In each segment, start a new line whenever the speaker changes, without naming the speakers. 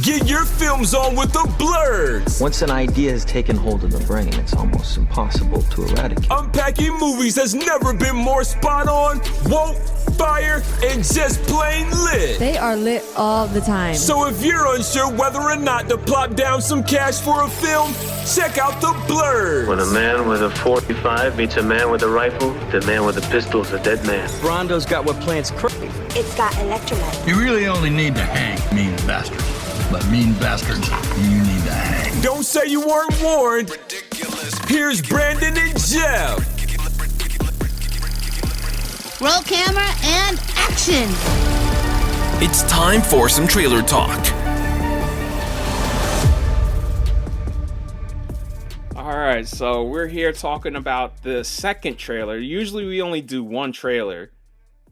Get your films on with the Blurs.
Once an idea has taken hold of the brain, it's almost impossible to eradicate.
Unpacking movies has never been more spot on, woke, fire, and just plain lit.
They are lit all the time.
So if you're unsure whether or not to plop down some cash for a film, check out the Blurs.
When a man with a 45 meets a man with a rifle, the man with a pistol is a dead man.
Brondo's got what plants crave.
It's got electrolyte.
You really only need to hang mean bastards. But mean bastards, you need to hang.
Don't say you weren't warned. Here's Brandon and Jeff.
Roll camera and action.
It's time for some trailer talk.
All right, so we're here talking about the second trailer. Usually we only do one trailer,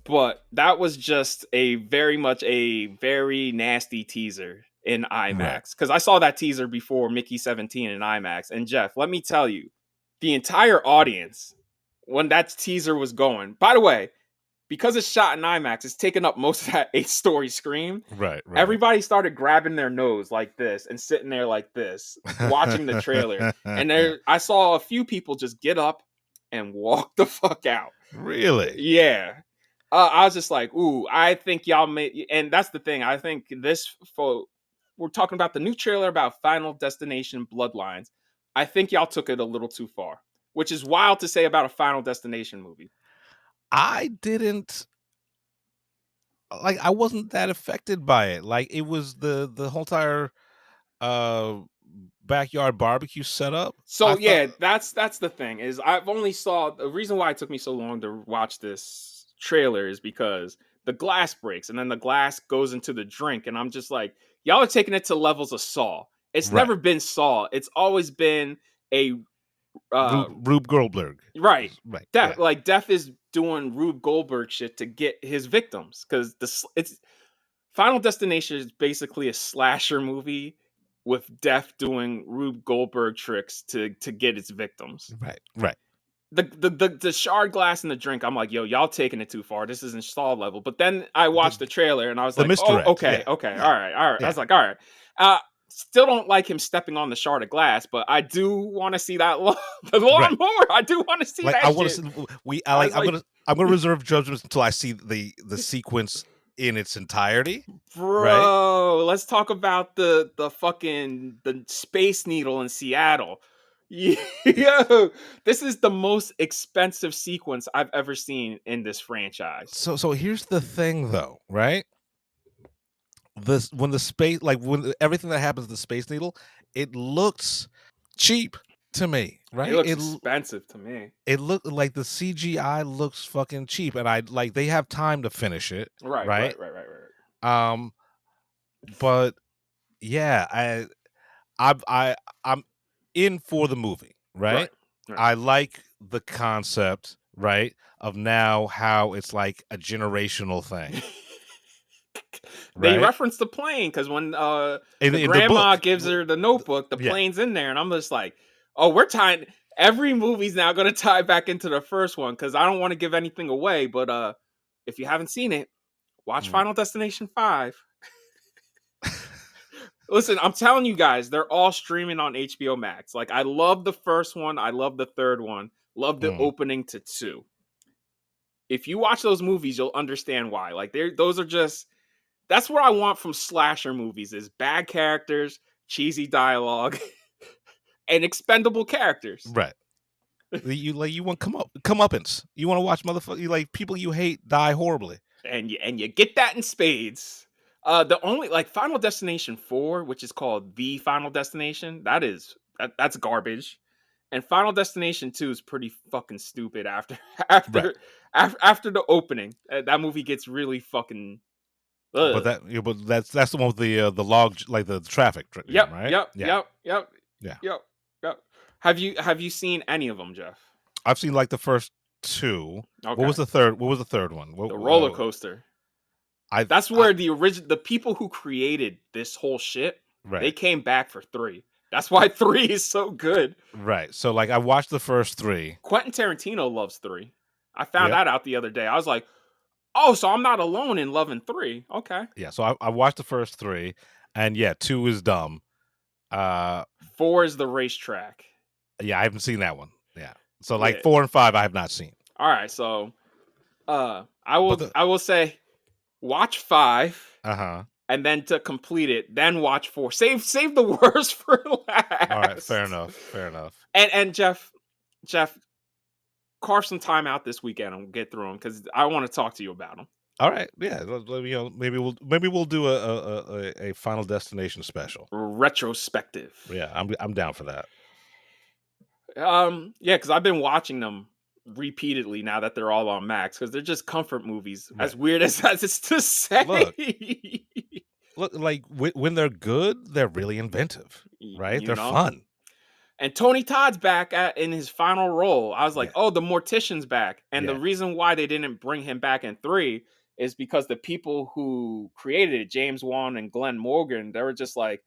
but that was just a very nasty teaser in IMAX, because I saw that teaser before Mickey 17 in IMAX. And Jeff, let me tell you, the entire audience, when that teaser was going, by the way, because it's shot in IMAX, it's taking up most of that 8-story screen.
Right.
Everybody started grabbing their nose like this and sitting there like this, watching the trailer. And I saw a few people just get up and walk the fuck out.
Really?
Yeah. I was just like, ooh, I think y'all made, and that's the thing. I think we're talking about the new trailer about Final Destination Bloodlines. I think y'all took it a little too far, which is wild to say about a Final Destination movie.
I wasn't that affected by it. Like, it was the whole entire backyard barbecue setup.
So that's the thing, is I've only saw, the reason why it took me so long to watch this trailer is because the glass breaks and then the glass goes into the drink, and I'm just like, y'all are taking it to levels of Saw. It's never been Saw. It's always been a
Rube Goldberg.
Right.
Yeah.
Like, Death is doing Rube Goldberg shit to get his victims, because it's Final Destination is basically a slasher movie with Death doing Rube Goldberg tricks to get its victims.
Right.
The shard glass in the drink, I'm like, yo, y'all taking it too far. This isn't Saw level. But then I watched the trailer and I was like,
misdirect.
Oh, okay, all right. Yeah. I was like, all right. Still don't like him stepping on the shard of glass, but I do want to see that the lawnmower. I do want to see that.
I want to see. I'm gonna reserve judgments until I see the sequence in its entirety.
Bro, let's talk about the Space Needle in Seattle. Yo, this is the most expensive sequence I've ever seen in this franchise.
So here's the thing, though, right? When everything that happens to the Space Needle, it looks cheap to me, right?
It looks expensive to me.
It looked like the CGI looks fucking cheap, and they have time to finish it, right. But yeah, I'm in for the movie, right? I like the concept, right, of now how it's like a generational thing.
They reference the plane, because when the grandma gives her the notebook, the plane's in there, and I'm just like, oh, we're tying, every movie's now going to tie back into the first one, because I don't want to give anything away, but if you haven't seen it, watch Final Destination 5. Listen, I'm telling you guys, they're all streaming on HBO Max. Like, I love the first one, I love the third one, love the opening to 2. If you watch those movies, you'll understand why. Like, those are just, that's what I want from slasher movies, is bad characters, cheesy dialogue, and expendable characters.
Right. You want comeuppance. You want to watch like people you hate die horribly.
And you get that in spades. The only, like, Final Destination 4, which is called The Final Destination, that's garbage. And Final Destination 2 is pretty fucking stupid after the opening. That movie gets really fucking. Ugh.
But that's the one with the log, like the traffic.
Yep.
Right.
Yep. Have you seen any of them, Jeff?
I've seen like the first 2.
Okay.
What was the third one?
The roller coaster. That's where the people who created this whole shit, they came back for 3. That's why 3 is so good.
Right. So, like, I watched the first 3.
Quentin Tarantino loves 3. I found that out the other day. I was like, oh, so I'm not alone in loving 3. Okay.
Yeah. So I watched the first 3. And yeah, 2 is dumb.
4 is the racetrack.
Yeah, I haven't seen that one. Yeah. So like
Yeah.
4 and 5 I have not seen.
All right, so I will say watch 5.
Uh-huh.
And then to complete it, then watch 4. Save the worst for last.
All right, fair enough.
And Jeff, carve some time out this weekend and we'll get through them because I want to talk to you about them.
All right, yeah. Maybe we'll do a Final Destination special,
retrospective.
Yeah, I'm down for that.
Yeah, because I've been watching them repeatedly now that they're all on Max because they're just comfort movies. Right. As weird as it's to say.
Look, like when they're good, they're really inventive, right? They're fun.
And Tony Todd's back in his final role. I was like, oh, the Mortician's back. And the reason why they didn't bring him back in 3 is because the people who created it, James Wan and Glenn Morgan, they were just like,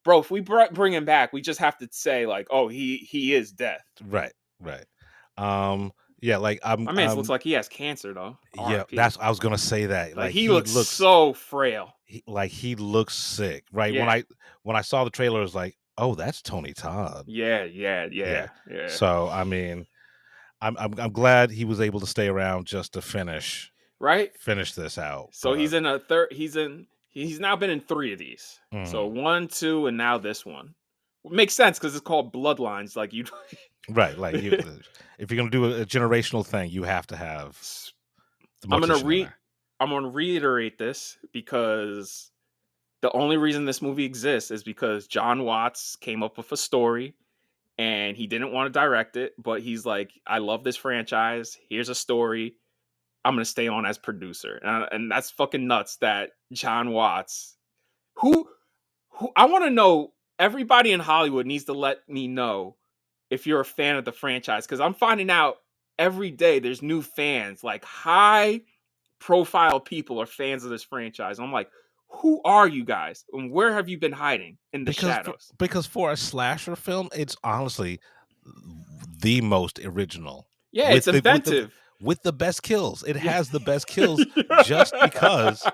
bro, if we bring him back, we just have to say like, oh, he is death.
Right. Yeah, like
my man looks like he has cancer though.
Yeah, I was gonna say that.
Like he looks so frail.
He looks sick. Right. Yeah. When I saw the trailer, I was like, oh, that's Tony Todd.
Yeah.
So I mean, I'm glad he was able to stay around just to finish this out.
So he's in a third. He's now been in 3 of these. Mm-hmm. So 1, 2, and now this one. It makes sense because it's called Bloodlines. Like you,
right? Like you, if you're gonna do a generational thing, you have to have.
I'm gonna reiterate this because the only reason this movie exists is because John Watts came up with a story and he didn't want to direct it, but he's like, I love this franchise. Here's a story. I'm going to stay on as producer. And that's fucking nuts that John Watts, who I want to know, everybody in Hollywood needs to let me know if you're a fan of the franchise. Because I'm finding out every day there's new fans, like high profile people are fans of this franchise. And I'm like, who are you guys? And where have you been hiding in the shadows?
Because for a slasher film, it's honestly the most original.
Yeah, it's inventive.
With the best kills. It has the best kills just because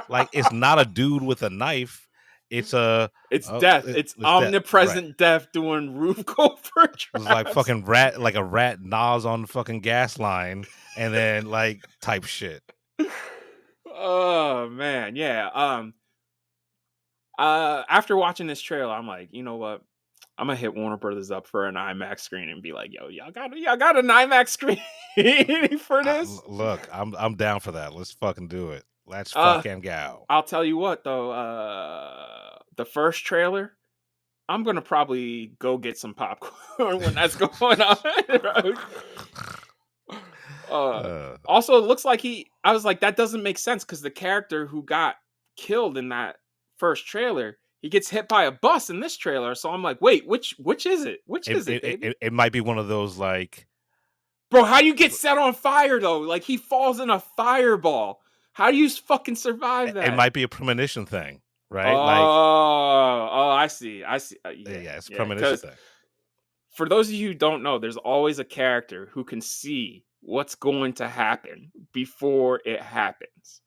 like it's not a dude with a knife. It's death.
It's omnipresent death doing Rube Goldberg traps.
It's like fucking rat, like a rat gnaws on the fucking gas line and then like type shit.
Oh man, yeah. After watching this trailer, I'm like, you know what? I'm gonna hit Warner Brothers up for an IMAX screen and be like, yo, y'all got an IMAX screen for this?
Look, I'm down for that. Let's fucking do it. Let's fucking go.
I'll tell you what though, the first trailer, I'm gonna probably go get some popcorn when that's going on. Also, it looks like I was like, that doesn't make sense because the character who got killed in that first trailer, he gets hit by a bus in this trailer. So I'm like, wait, which is it? Which is it?
It might be one of those like,
bro, how do you get set on fire though? Like he falls in a fireball. How do you fucking survive that?
It might be a premonition thing, right?
I see.
Yeah, it's a premonition thing.
For those of you who don't know, there's always a character who can see what's going to happen before it happens.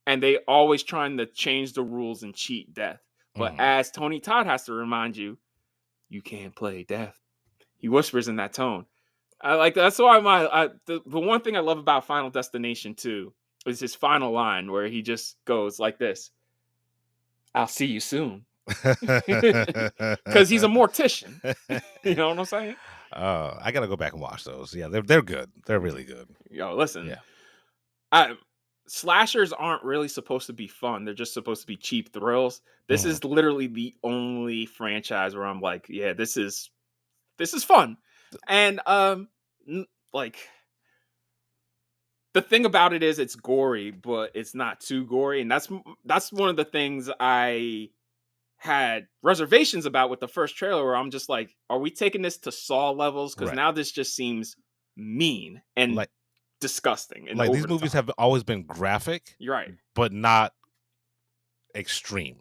And they always trying to change the rules and cheat death. But as Tony Todd has to remind you, you can't play death. He whispers in that tone. That's why the one thing I love about Final Destination 2 is his final line where he just goes like this. I'll see you soon. Because he's a mortician. You know what I'm saying?
I gotta go back and watch those. Yeah, they're good. They're really good.
Yo, listen. Yeah. Slashers aren't really supposed to be fun. They're just supposed to be cheap thrills. This is literally the only franchise where I'm like, yeah, this is fun. And like the thing about it is it's gory, but it's not too gory. And that's one of the things I had reservations about with the first trailer where I'm just like, are we taking this to Saw levels? Because now this just seems mean and like disgusting. And
like these movies have always been graphic.
You're right.
But not extreme.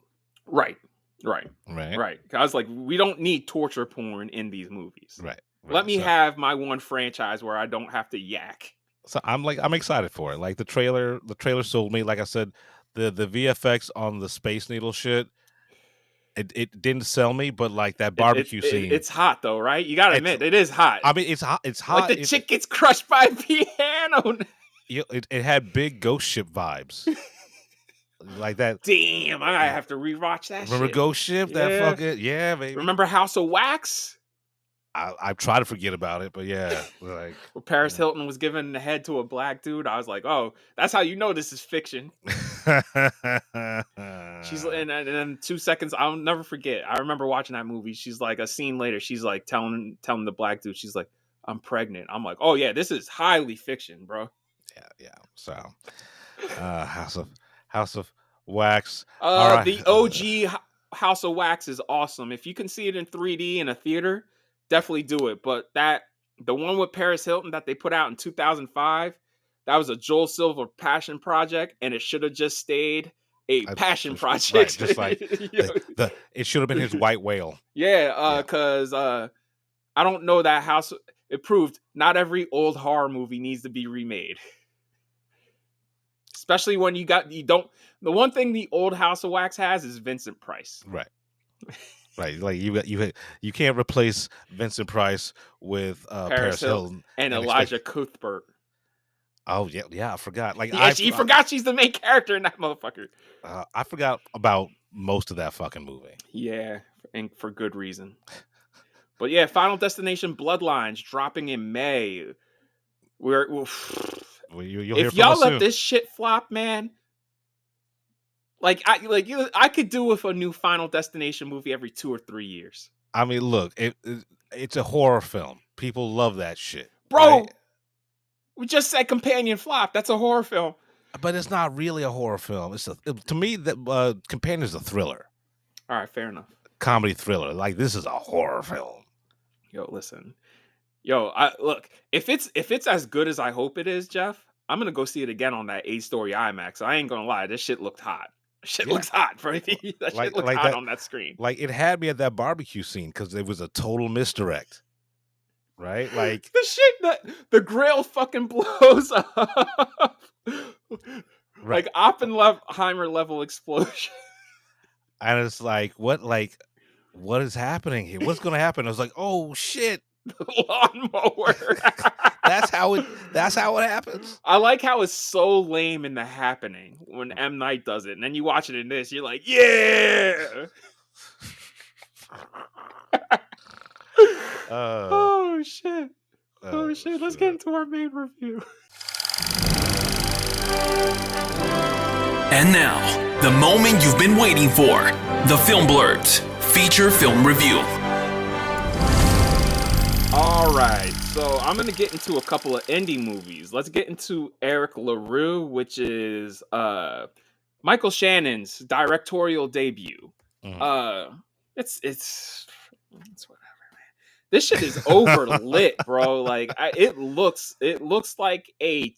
Right. I was like, we don't need torture porn in these movies.
Right.
Let me have my one franchise where I don't have to yak.
So I'm excited for it. Like the trailer sold me. Like I said, the VFX on the Space Needle shit It didn't sell me, but like that barbecue scene.
It's hot though, right? You gotta admit, it is hot.
I mean, it's hot. It's hot.
Like the chick gets crushed by a piano.
It had big Ghost Ship vibes. Like that.
Damn, I have to rewatch that.
Remember
shit.
Ghost Ship?
Yeah.
That fucking baby.
Remember House of Wax?
I try to forget about it, but yeah, like
where Paris Hilton was giving the head to a black dude. I was like, oh, that's how you know this is fiction. She's and then 2 seconds, I'll never forget. I remember watching that movie. She's like, a scene later, she's like telling the black dude, she's like, I'm pregnant. I'm like, oh yeah, this is highly fiction, bro.
Yeah. So, House of Wax.
The OG House of Wax is awesome. If you can see it in 3D in a theater, definitely do it. But the one with Paris Hilton that they put out in 2005, that was a Joel Silver passion project, and it should have just stayed a passion project.
Right, just like it should have been his White Whale.
Yeah, because I don't know that house. It proved not every old horror movie needs to be remade. Especially when the one thing the old House of Wax has is Vincent Price.
Right. Right. Like you can't replace Vincent Price with Paris Hilton
and Elijah Cuthbert.
Oh yeah, I forgot. Like
she forgot she's the main character in that motherfucker.
I forgot about most of that fucking movie.
Yeah, and for good reason. But yeah, Final Destination Bloodlines dropping in May. If y'all let this shit flop, man, I could do with a new Final Destination movie every 2 or 3 years.
I mean, look, it's a horror film. People love that shit,
bro.
Right?
We just said Companion flop. That's a horror film,
but it's not really a horror film. To me, that Companion is a thriller.
All right, fair enough.
Comedy thriller. Like, this is a horror film.
Yo, listen. Look, if it's as good as I hope it is, Jeff, I'm gonna go see it again on that 8-story IMAX. I ain't gonna lie, this shit looked hot. Looks hot, bro. That shit looked hot on that screen.
Like, it had me at that barbecue scene because it was a total misdirect. Right? Like
the shit that the grill fucking blows up. Right. Like Oppenheimer level explosion.
And it's like, what is happening here? What's gonna happen? I was like, oh shit.
The lawnmower.
That's how it happens.
I like how it's so lame in The Happening when M. Night does it, and then you watch it in this, you're like, yeah. Oh shit. Let's get into our main review.
And now, the moment you've been waiting for, the Film Blurbs feature film review.
All right, so I'm going to get into a couple of indie movies. Let's get into Eric LaRue, which is Michael Shannon's directorial debut. Mm-hmm. It's whatever, man. This shit is overlit, bro. Like it looks like a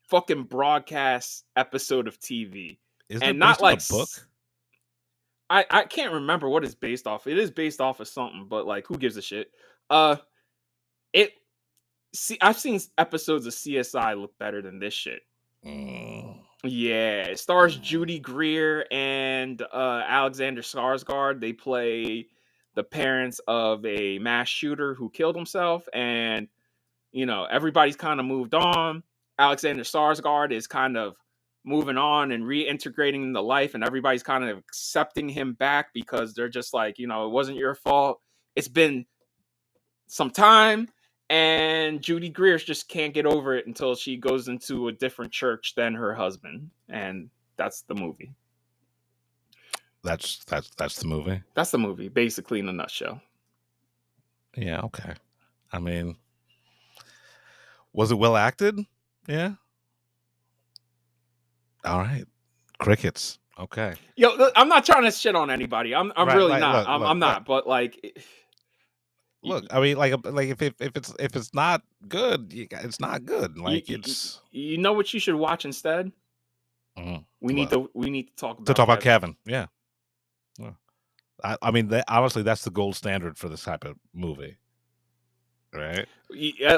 fucking broadcast episode of TV.
Is
and
it
not
based
like
on a book?
I can't remember what it's based off. It is based off of something, but like, who gives a shit? I've seen episodes of CSI look better than this shit. Yeah, it stars Judy Greer and Alexander Skarsgård. They play the parents of a mass shooter who killed himself, and everybody's kind of moved on. Alexander Skarsgård is kind of moving on and reintegrating into life, and everybody's kind of accepting him back because they're just like, it wasn't your fault. It's been some time, and Judy Greer just can't get over it until she goes into a different church than her husband, and that's the movie.
That's the movie.
That's the movie, basically, in a nutshell.
Yeah. Okay. I mean, was it well acted? Yeah. All right. Crickets. Okay.
Yo, I'm not trying to shit on anybody. I'm
right,
really
like,
not.
Look,
I'm not. But like,
look. I mean, like if it's not good, it's not good. Like it's.
You know what you should watch instead?
Mm-hmm.
We need to talk about
Kevin. Yeah. I mean, honestly, that's the gold standard for this type of movie, right?
Yeah,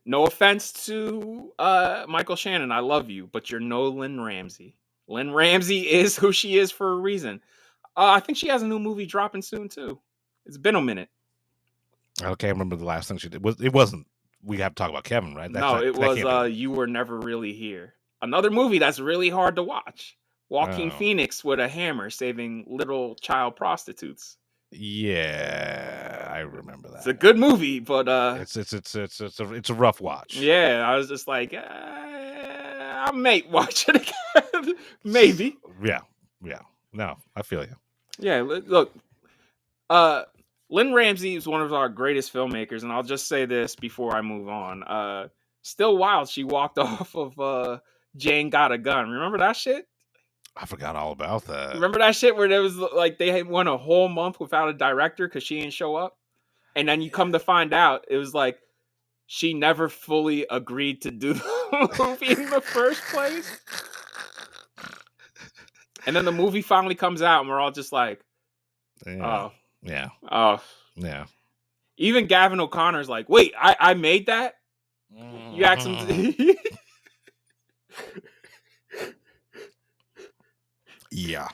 no offense to Michael Shannon, I love you, but you're no Lynn Ramsey. Lynn Ramsey is who she is for a reason. I think she has a new movie dropping soon too. It's been a minute.
I can't remember the last thing she did. It wasn't. We have to talk about Kevin, right?
It was
can't be.
You Were Never Really Here. Another movie that's really hard to watch. Joaquin Phoenix with a hammer saving little child prostitutes.
Yeah, I remember that.
It's a good movie, but
it's a rough watch.
Yeah, I was just like, I may watch it again. Maybe.
Yeah. No, I feel you.
Yeah, look, Lynn Ramsey is one of our greatest filmmakers, and I'll just say this before I move on. Still wild, she walked off of Jane Got a Gun. Remember that shit?
I forgot all about that.
Remember that shit where there was like they had went a whole month without a director because she didn't show up, and then you come to find out it was like she never fully agreed to do the movie in the first place. And then the movie finally comes out, and we're all just like,
yeah.
Oh.
Yeah.
Even Gavin O'Connor's like, wait, I made that? You asked him
Yeah.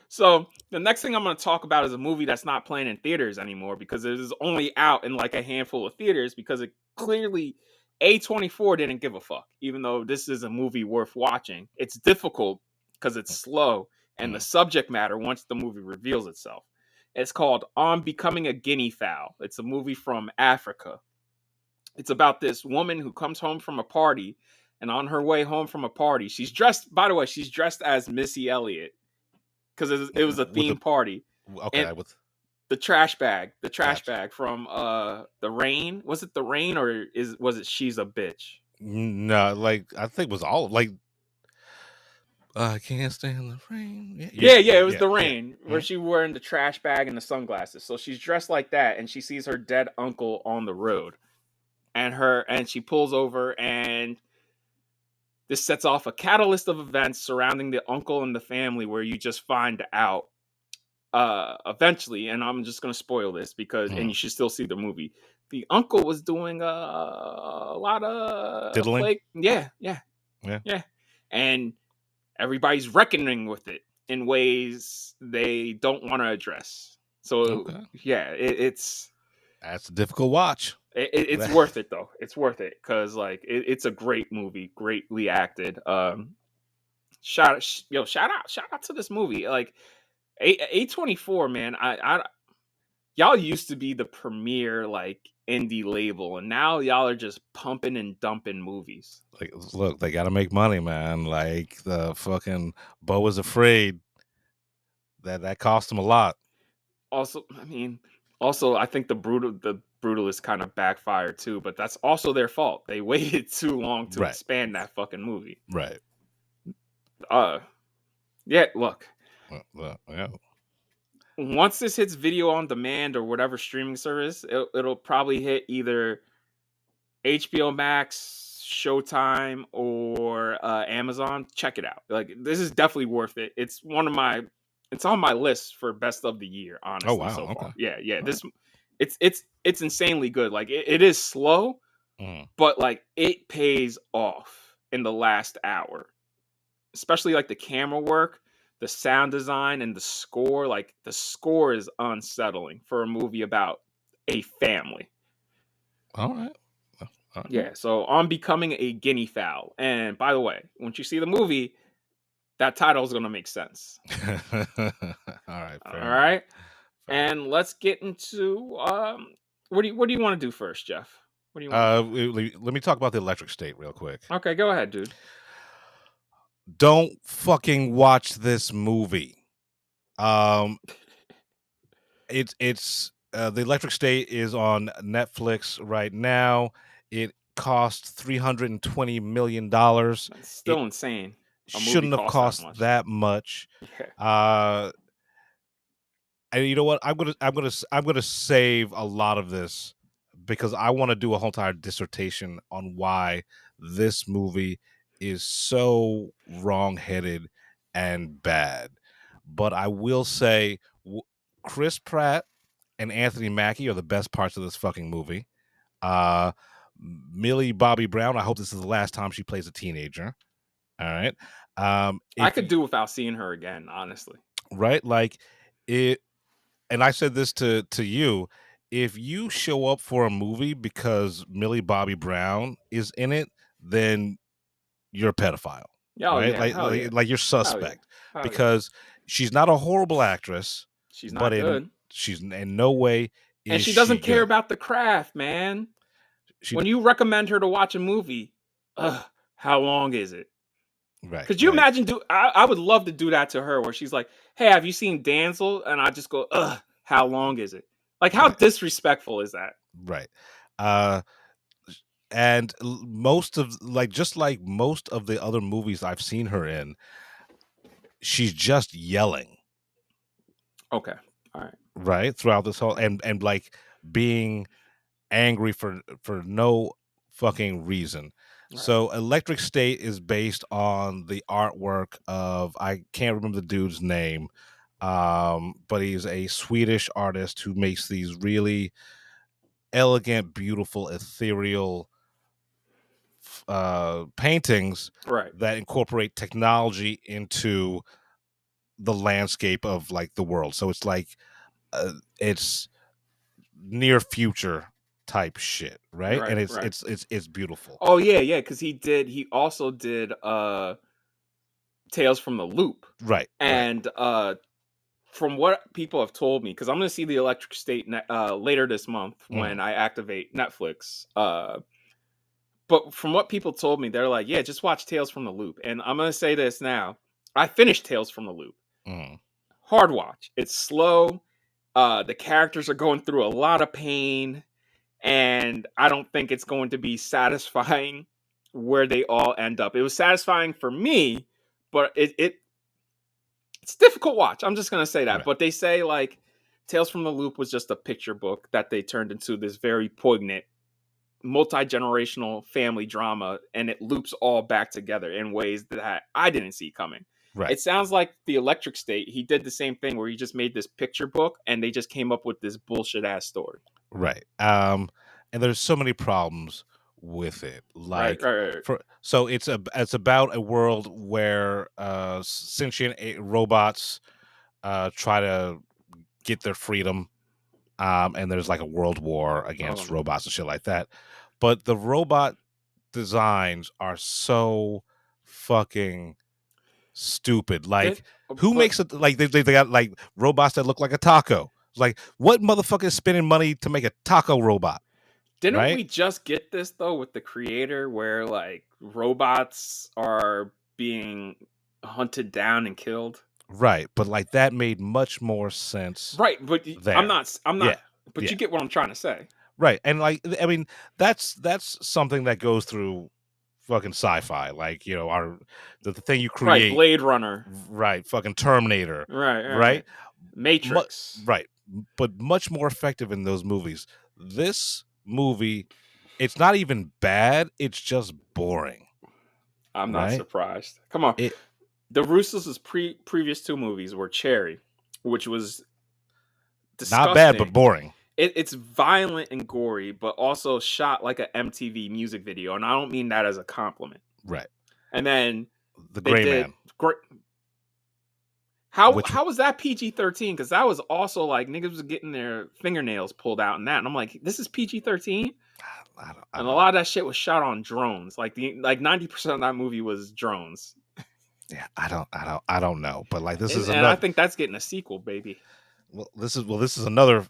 So the next thing I'm going to talk about is a movie that's not playing in theaters anymore because it is only out in like a handful of theaters because it clearly A24 didn't give a fuck, even though this is a movie worth watching. It's difficult because it's slow and the subject matter once the movie reveals itself. It's called On Becoming a Guinea Fowl. It's a movie from Africa. It's about this woman who comes home from a party, and on her way home from a party, she's dressed as Missy Elliott because it was a theme party.
Okay,
and the trash bag from The Rain. Was it The Rain or was it She's a Bitch?
No, like I think it was all like I can't stand the rain.
Yeah, it was The Rain, where she wearing the trash bag and the sunglasses. So she's dressed like that, and she sees her dead uncle on the road, and she pulls over, and this sets off a catalyst of events surrounding the uncle and the family, where you just find out eventually, and I'm just gonna spoil this because, and you should still see the movie. The uncle was doing a lot of
diddling.
Yeah, and everybody's reckoning with it in ways they don't want to address. So it's
that's a difficult watch.
It's worth it though. It's worth it because like it's a great movie, greatly acted. Shout out to this movie. Like A24, man. I y'all used to be the premier like indie label, and now y'all are just pumping and dumping movies.
Like, look, they gotta make money, man. Like the fucking Beau is Afraid. That cost them a lot.
Also, I think the Brutalist kind of backfired too, but that's also their fault. They waited too long to expand that fucking movie.
Right.
Yeah, look.
Yeah.
Once this hits video on demand or whatever streaming service, it'll probably hit either HBO Max, Showtime, or Amazon. Check it out. Like, this is definitely worth it. It's on my list for best of the year, honestly.
Oh wow.
So far.
Okay.
Yeah. This it's insanely good. Like it is slow, but like it pays off in the last hour. Especially like the camera work, the sound design, and the score. Like the score is unsettling for a movie about a family.
All right.
Yeah, so On Becoming a Guinea Fowl. And by the way, once you see the movie, that title is going to make sense.
All right.
All right. And let's get into what do you want to do first, Jeff? What do you want?
Let me talk about the Electric State real quick.
Okay, go ahead, dude.
Don't fucking watch this movie. It's the Electric State is on Netflix right now. It cost $320 million.
That's still insane.
Shouldn't have cost that much. Yeah. And you know what? I'm gonna save a lot of this because I want to do a whole entire dissertation on why this movie is so wrong-headed and bad. But I will say Chris Pratt and Anthony Mackie are the best parts of this fucking movie. Millie Bobbie Brown, I hope this is the last time she plays a teenager. All right.
I could do without seeing her again, honestly.
right? Like it, and I said this to you. If you show up for a movie because Millie Bobby Brown is in it, then you're a pedophile,
Oh
right?
yeah, hell yeah,
Like you're
hell yeah,
suspect
hell yeah.
because she's not a horrible actress,
She's
but
not good,
she's in no way
and
is
she
she
doesn't care
good.
about the craft, man.
She
When you recommend her to watch a movie, how long is it?
right,
Could you imagine I would love to do that to her where she's like, "Hey, have you seen Danzel?" And I just go, how long is it?" Like, how
right,
disrespectful is that?
right. Uh, and most of just like most of the other movies I've seen her in, she's just yelling.
Okay, all right,
Right, throughout this whole and like being angry for no fucking reason.
right.
So Electric State is based on the artwork of, I can't remember the dude's name, but he's a Swedish artist who makes these really elegant, beautiful, ethereal paintings
Right.
that incorporate technology into the landscape of like the world. So it's like it's near future type shit, right?
Right,
And it's
right.
it's beautiful.
Oh yeah, because he also did Tales from the Loop.
Right, right.
And from what people have told me, because I'm gonna see the Electric State later this month when I activate Netflix. But from what people told me, they're like, yeah, just watch Tales from the Loop. And I'm gonna say this now. I finished Tales from the Loop. Hard watch. It's slow. The characters are going through a lot of pain, and I don't think it's going to be satisfying where they all end up. It was satisfying for me, but it's difficult watch. I'm just gonna say that.
Right.
But they say like Tales from the Loop was just a picture book that they turned into this very poignant, multi-generational family drama, and it loops all back together in ways that I didn't see coming.
Right.
It sounds like the Electric State, he did the same thing where he just made this picture book and they just came up with this bullshit ass story.
Right. And there's so many problems with it. Like
Right.
so it's about a world where sentient robots try to get their freedom, and there's like a world war against robots and shit like that. But the robot designs are so fucking stupid. Like who makes it? Like they got like robots that look like a taco. It's like, what motherfucker is spending money to make a taco robot?
Didn't we just get this though with the creator where like robots are being hunted down and killed?
Right, but like that made much more sense.
Right, but
there.
I'm not
Yeah,
but
yeah.
you get what I'm trying to say.
Right, and like I mean that's something that goes through fucking sci-fi. Like, you know, the thing you create.
Right, Blade Runner.
Right, fucking Terminator.
Right. Matrix.
Right, but much more effective in those movies. This movie, it's not even bad, it's just boring.
I'm not surprised. Come on. The Russos' previous two movies were Cherry, which was disgusting.
Not bad, but boring.
It's violent and gory, but also shot like an MTV music video, and I don't mean that as a compliment.
Right.
And then
The Gray Man.
How was that PG-13? Because that was also like niggas was getting their fingernails pulled out and that, and I'm like, this is PG-13. And a lot of that shit was shot on drones. Like 90% of that movie was drones.
Yeah, I don't know, but like this is
and
another.
I think that's getting a sequel, baby.
Well, this is another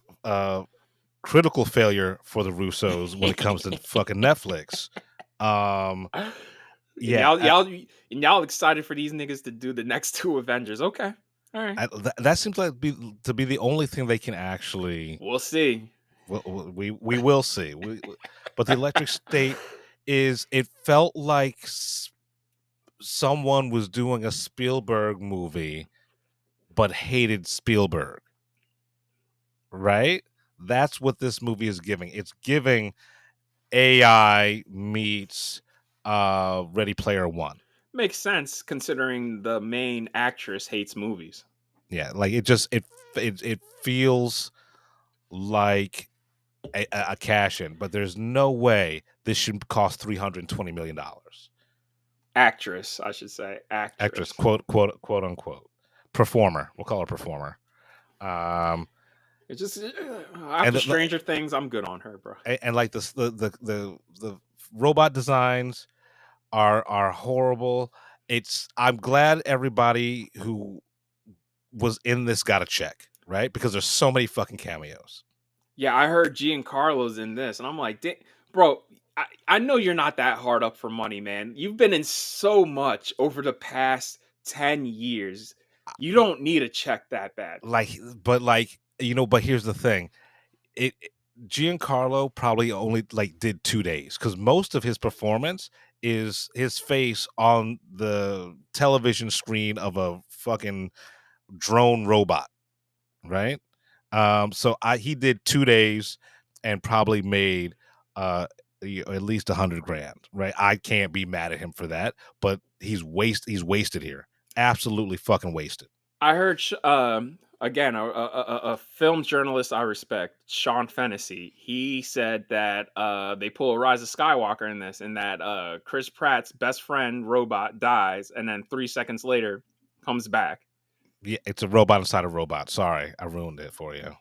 critical failure for the Russos when it comes to fucking Netflix.
Yeah, y'all excited for these niggas to do the next two Avengers? Okay, all right.
That seems like to be the only thing they can actually.
We'll see.
We will see. But the Electric State it felt like someone was doing a Spielberg movie, but hated Spielberg. Right? That's what this movie is giving. It's giving AI meets Ready Player One.
Makes sense considering the main actress hates movies.
Yeah, like it feels like a cash in, but there's no way this should cost $320 million.
Actress, I should say. Actress,
quote unquote. performer. We'll call her performer.
It's just after Stranger Things, I'm good on her, bro.
And like the robot designs are horrible. I'm glad everybody who was in this got a check, right? Because there's so many fucking cameos.
Yeah, I heard Giancarlo's in this, and I'm like, bro, I know you're not that hard up for money, man. You've been in so much over the past 10 years. You don't need a check that bad.
But here's the thing. Giancarlo probably only did 2 days because most of his performance is his face on the television screen of a fucking drone robot, right? So he did 2 days and probably made at least $100,000, right? I can't be mad at him for that, but he's wasted here. Absolutely fucking wasted.
I heard again a film journalist I respect, Sean Fennessy. He said that they pull a Rise of Skywalker in this, and that Chris Pratt's best friend robot dies, and then 3 seconds later comes back.
Yeah, it's a robot inside a robot. Sorry, I ruined it for you.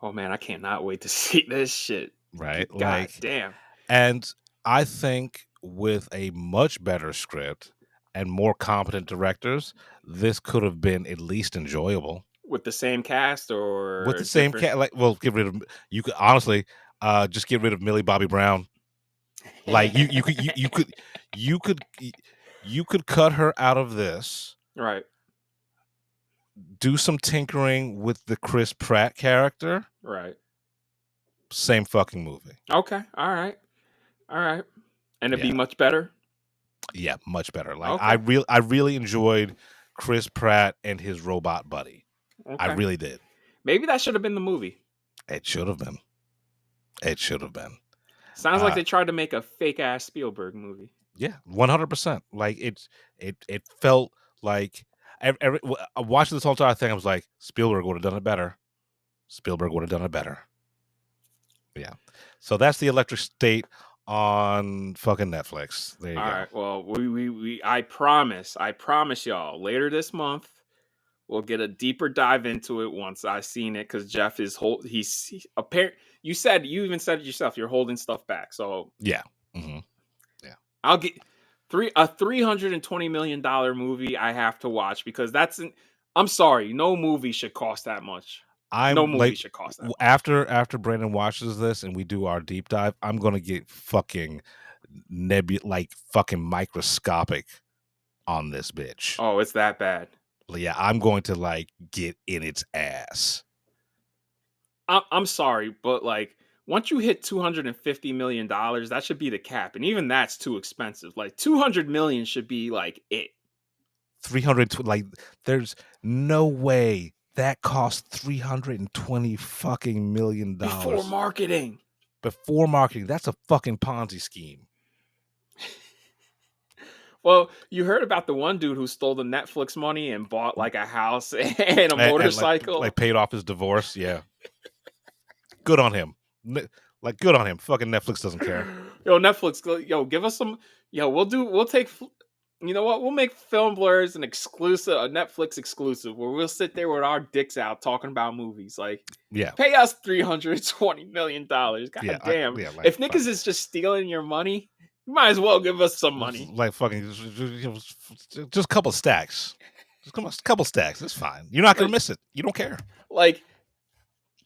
Oh man, I cannot wait to see this shit.
Right,
God damn.
And I think with a much better script and more competent directors, this could have been at least enjoyable.
With the same cast or
with the same cast, get rid of. You could honestly just get rid of Millie Bobbie Brown. Like you could cut her out of this.
Right.
Do some tinkering with the Chris Pratt character.
Right.
Same fucking movie.
Okay. All right. And it'd be much better.
Yeah, much better. I really enjoyed Chris Pratt and his robot buddy. Okay. I really did.
Maybe that should have been the movie.
It should have been.
Sounds like they tried to make a fake ass Spielberg movie.
Yeah, 100%. Like it felt like watching this whole entire thing, I was like, Spielberg would have done it better. Yeah. So that's The Electric State on fucking Netflix. There you go.
All right. Well, we I promise y'all later this month we'll get a deeper dive into it once I've seen it, because Jeff is he's apparent. You even said it yourself. You're holding stuff back. So
yeah. Mm-hmm. Yeah.
I'll get a $320 million movie I have to watch, because I'm sorry, no movie should cost that much. No movie should cost that much.
After Brandon watches this and we do our deep dive, I'm gonna get fucking fucking microscopic on this bitch.
Oh, it's that bad.
Yeah, I'm going to get in its ass.
I'm sorry, but once you hit $250 million, that should be the cap, and even that's too expensive. $200 million should be it.
300, there's no way that cost $320 fucking million
before marketing.
That's a fucking Ponzi scheme.
Well, you heard about the one dude who stole the Netflix money and bought a house and a motorcycle.
And paid off his divorce. Yeah. Good on him. Good on him. Fucking Netflix doesn't care.
Yo, Netflix, give us some. We'll take. You know what? We'll make Film Blurs a Netflix exclusive, where we'll sit there with our dicks out talking about movies. Pay us $320 million. God damn. If niggas is just stealing your money, you might as well give us some money.
Fucking just a couple stacks. Just a couple stacks. It's fine. You're not gonna miss it. You don't care.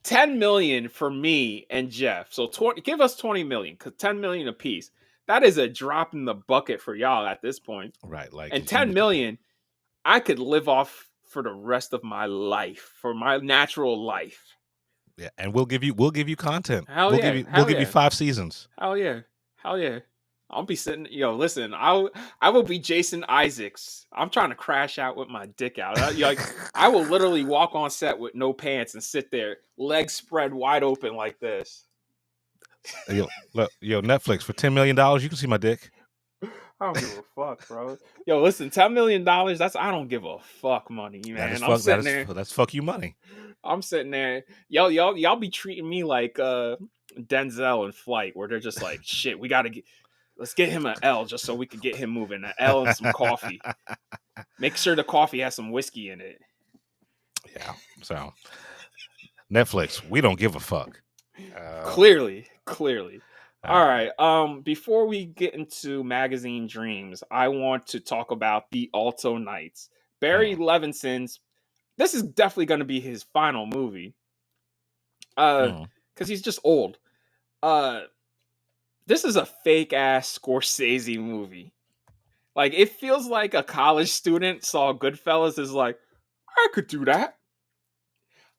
$10 million for me and Jeff. So give us $20 million, because $10 million a piece. That is a drop in the bucket for y'all at this point.
Right.
And $10 million, I could live off for the rest of my life, for my natural life.
Yeah, and we'll give you content.
We'll
give you 5 seasons.
Hell yeah. I'll be sitting. Listen, I will be Jason Isaacs. I'm trying to crash out with my dick out. I will literally walk on set with no pants and sit there, legs spread wide open like this.
Netflix, for $10 million, you can see my dick.
I don't give a fuck, bro. Listen, $10 million, that's I don't give a fuck money, man.
That's fuck you money.
I'm sitting there. Y'all be treating me like Denzel in Flight, where they're just shit, we gotta get. let's get him an L just so we could get him moving. An L and some coffee. Make sure the coffee has some whiskey in it.
Yeah. So Netflix, we don't give a fuck.
Clearly. All right. Before we get into magazine dreams, I want to talk about the Alto Nights. Barry Levinson's. This is definitely going to be his final movie. Because he's just old. This is a fake ass Scorsese movie. Like, it feels like a college student saw Goodfellas is like, I could do that.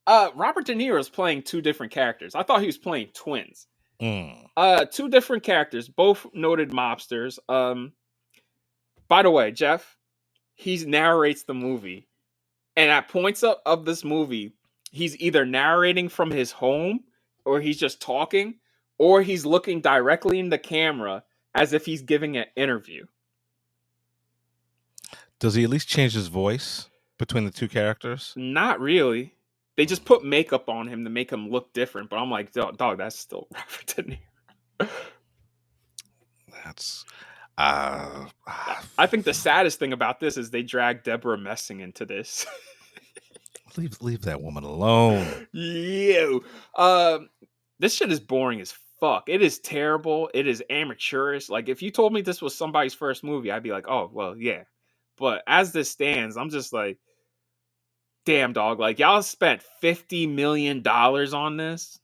Robert De Niro is playing two different characters. I thought he was playing twins. Two different characters, both noted mobsters. By the way, Jeff, he narrates the movie. And at points of this movie, he's either narrating from his home, or he's just talking, or he's looking directly in the camera as if he's giving an interview.
Does he at least change his voice between the two characters?
Not really. They just put makeup on him to make him look different. But I'm like, dog, that's still Robert De Niro.
That's...
I think the saddest thing about this is they dragged Deborah Messing into this.
Leave that woman alone.
Yeah. This shit is boring as fuck. It is terrible. It is amateurish. Like, if you told me this was somebody's first movie, I'd be like, oh, well, yeah. But as this stands, I'm just like, damn, dog. Like, y'all spent $50 million on this.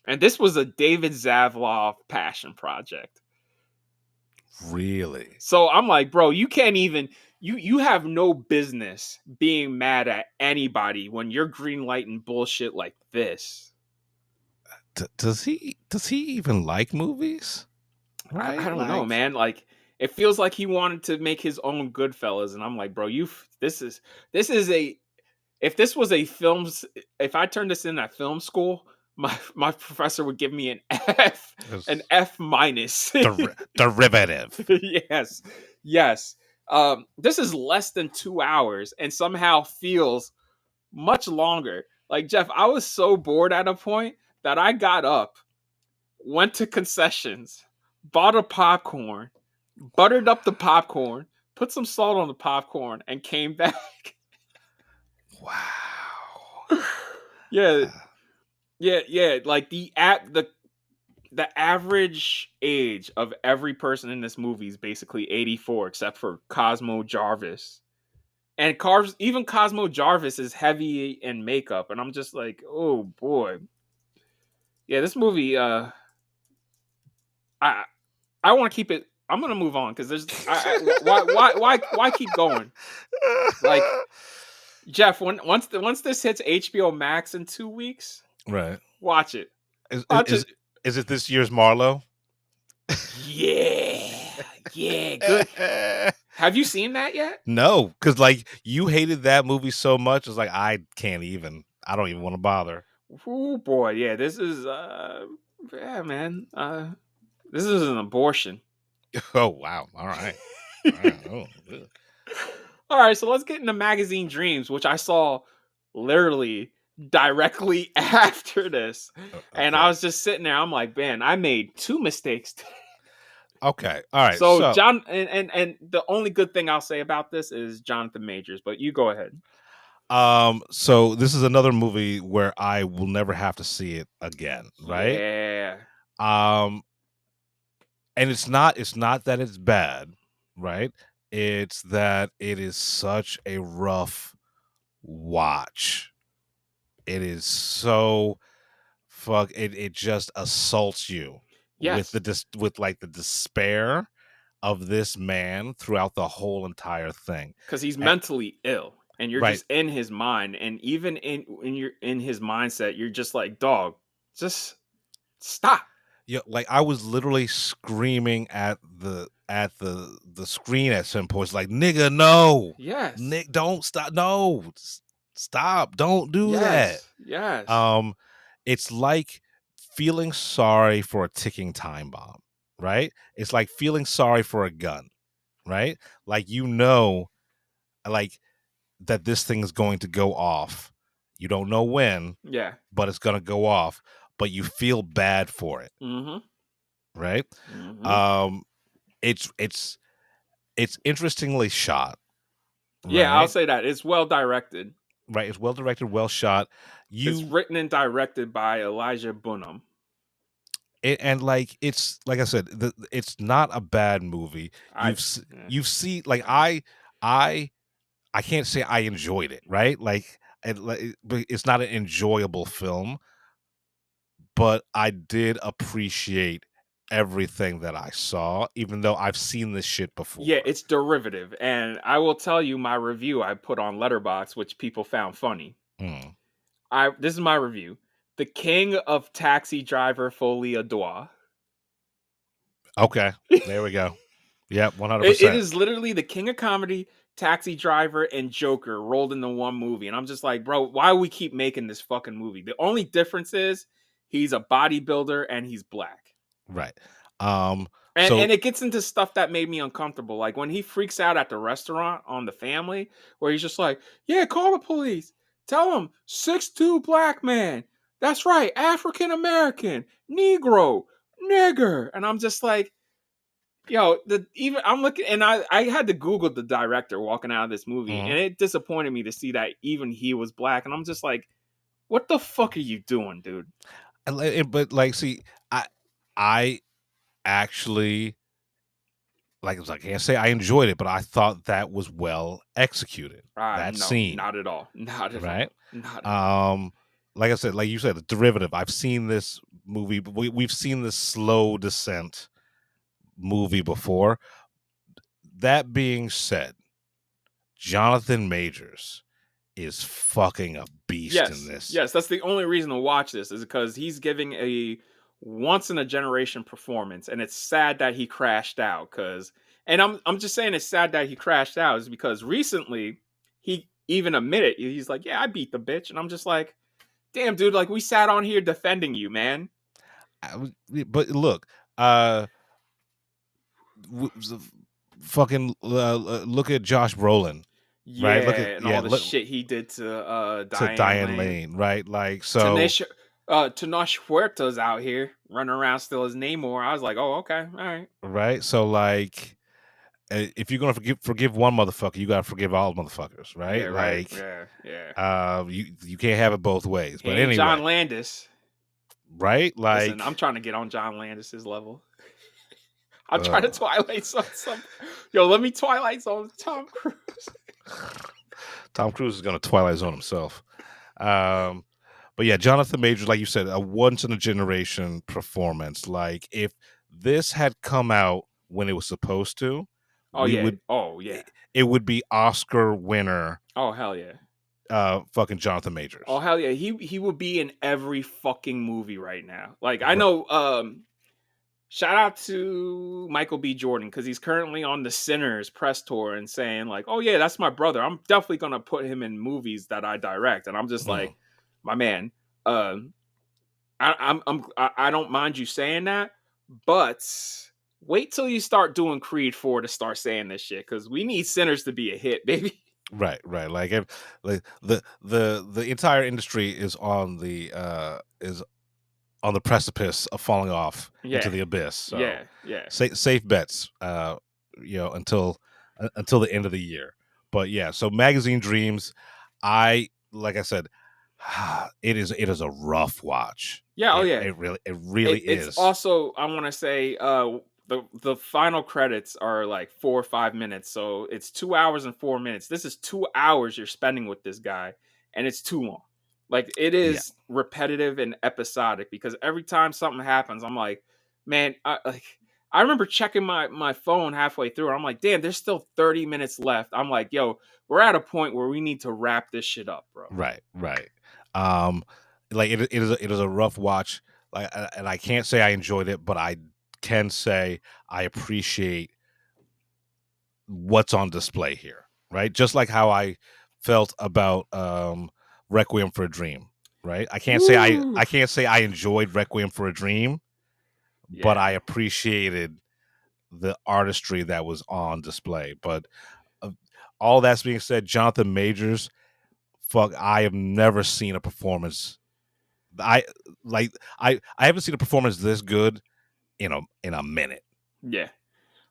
And this was a David Zaslav passion project.
Really?
So I'm like, bro, you can't even... You have no business being mad at anybody when you're greenlighting bullshit like this.
Does he even like movies?
Right? I don't know, man. Like, it feels like he wanted to make his own Goodfellas, and I'm like, bro, this is a... If this was a film... If I turned this in at film school, my professor would give me an F, an F minus.
Derivative.
Yes. This is less than 2 hours and somehow feels much longer. Like, Jeff, I was so bored at a point that I got up, went to concessions, bought a popcorn, buttered up the popcorn, put some salt on the popcorn, and came back.
Wow.
Yeah. Like, the average age of every person in this movie is basically 84, except for Cosmo Jarvis. And even Cosmo Jarvis is heavy in makeup, and I'm just like, oh boy. Yeah, this movie, I want to keep it. I'm gonna move on because there's why keep going? Like, Jeff, once this hits HBO Max in 2 weeks,
right?
Watch it.
Is it this year's Marlowe?
Yeah, good. Have you seen that yet?
No, because like you hated that movie so much. It's like I don't even want to bother.
Oh boy, yeah, this is man. This is an abortion.
Oh wow! All right.
All right, so let's get into magazine dreams, which I saw literally directly after this. Okay. And I was just sitting there. I'm like, man, I made 2 mistakes today.
Okay. All right.
So John, and the only good thing I'll say about this is Jonathan Majors, but you go ahead.
So this is another movie where I will never have to see it again, right?
Yeah.
And it's not that it's bad, right? It's that it is such a rough watch. It is so it just assaults you.
Yes.
with like the despair of this man throughout the whole entire thing.
Because he's mentally ill. And you're just in his mind, and even in his mindset, you're just like, dog, just stop.
Yeah, like I was literally screaming at the screen at some points, like, nigga, no.
Yes.
Nick, don't stop. No. Stop. Don't do that.
Yes.
It's like feeling sorry for a ticking time bomb, right? It's like feeling sorry for a gun, right? Like, like that this thing is going to go off. You don't know when, but it's going to go off, but you feel bad for it.
Mm-hmm.
Right?
Mm-hmm.
it's interestingly shot.
Yeah, I'll
Right?
say that. It's well directed.
Right. It's well directed, well shot.
It's written and directed by Elijah Bunham.
And like it's like I said, it's not a bad movie. You've seen like I can't say I enjoyed it, right? Like, but it's not an enjoyable film, but I did appreciate everything that I saw, even though I've seen this shit before.
Yeah, it's derivative, and I will tell you my review I put on Letterboxd, which people found funny. This is my review: The King of Taxi Driver Folie à Deux.
Okay, there we go. Yep, 100%.
It is literally the king of comedy, Taxi Driver, and Joker rolled into one movie, and I'm just like, bro, why do we keep making this fucking movie? The only difference is he's a bodybuilder and he's black.
Right.
And it gets into stuff that made me uncomfortable. Like when he freaks out at the restaurant on the family, where he's just like, yeah, call the police. Tell him 6'2" black man. That's right. African American, Negro, nigger. And I'm just like, yo, I'm looking, and I had to Google the director walking out of this movie, and it disappointed me to see that even he was black. And I'm just like, what the fuck are you doing, dude?
But like, see, I actually, like, I can't say I enjoyed it, but I thought that was well executed. That scene,
not at all, not at
right?
all, not at all.
Like I said, like you said, the derivative. I've seen this movie. We've seen this slow descent movie before. That being said, Jonathan Majors is fucking a beast in this.
Yes, that's the only reason to watch this, is because he's giving a once in a generation performance, and it's sad that he crashed out. And I'm just saying it's sad that he crashed out is because recently he even admitted, he's like, yeah, I beat the bitch, and I'm just like, damn, dude, like we sat on here defending you, man.
But look, fucking look at Josh Brolin.
Yeah,
right?
And all the shit he did to
Diane Lane, right? Like, so
Tenoch Huerta's out here running around still as Namor. I was like, oh, okay, all right.
Right? So like, if you're gonna forgive one motherfucker, you gotta forgive all motherfuckers, right?
Yeah,
like,
yeah.
You can't have it both ways. But anyway,
John Landis,
right? Like,
listen, I'm trying to get on John Landis's level. I'm trying to Twilight Zone some. Yo, let me Twilight Zone Tom Cruise.
Tom Cruise is gonna Twilight Zone himself. But yeah, Jonathan Majors, like you said, a once in a generation performance. Like, if this had come out when it was supposed to, it would be Oscar winner.
Oh hell yeah.
Fucking Jonathan Majors.
Oh hell yeah. He would be in every fucking movie right now. Like, I know shout out to Michael B. Jordan, because he's currently on the Sinners press tour and saying like, oh yeah, that's my brother. I'm definitely gonna put him in movies that I direct. And I'm just like, my man, I don't mind you saying that, but wait till you start doing Creed 4 to start saying this shit, because we need Sinners to be a hit, baby.
Right. Like, the entire industry is on the precipice of falling off into the abyss. So
yeah.
Safe bets, until the end of the year. But yeah, so Magazine Dreams, like I said, it is a rough watch.
Yeah,
it really is.
It's also, I want to say, the final credits are like 4 or 5 minutes, so it's 2 hours and 4 minutes. This is 2 hours you're spending with this guy, and it's too long. Like, it is repetitive and episodic, because every time something happens, I'm like, man, I remember checking my phone halfway through, and I'm like, damn, there's still 30 minutes left. I'm like, yo, we're at a point where we need to wrap this shit up, bro.
Right. Like, it is a rough watch. Like, and I can't say I enjoyed it, but I can say I appreciate what's on display here. Right, just like how I felt about Requiem for a Dream, right? I can't say I enjoyed Requiem for a Dream, but I appreciated the artistry that was on display. But all that's being said, Jonathan Majors, I have never seen a performance. I haven't seen a performance this good in a minute.
Yeah.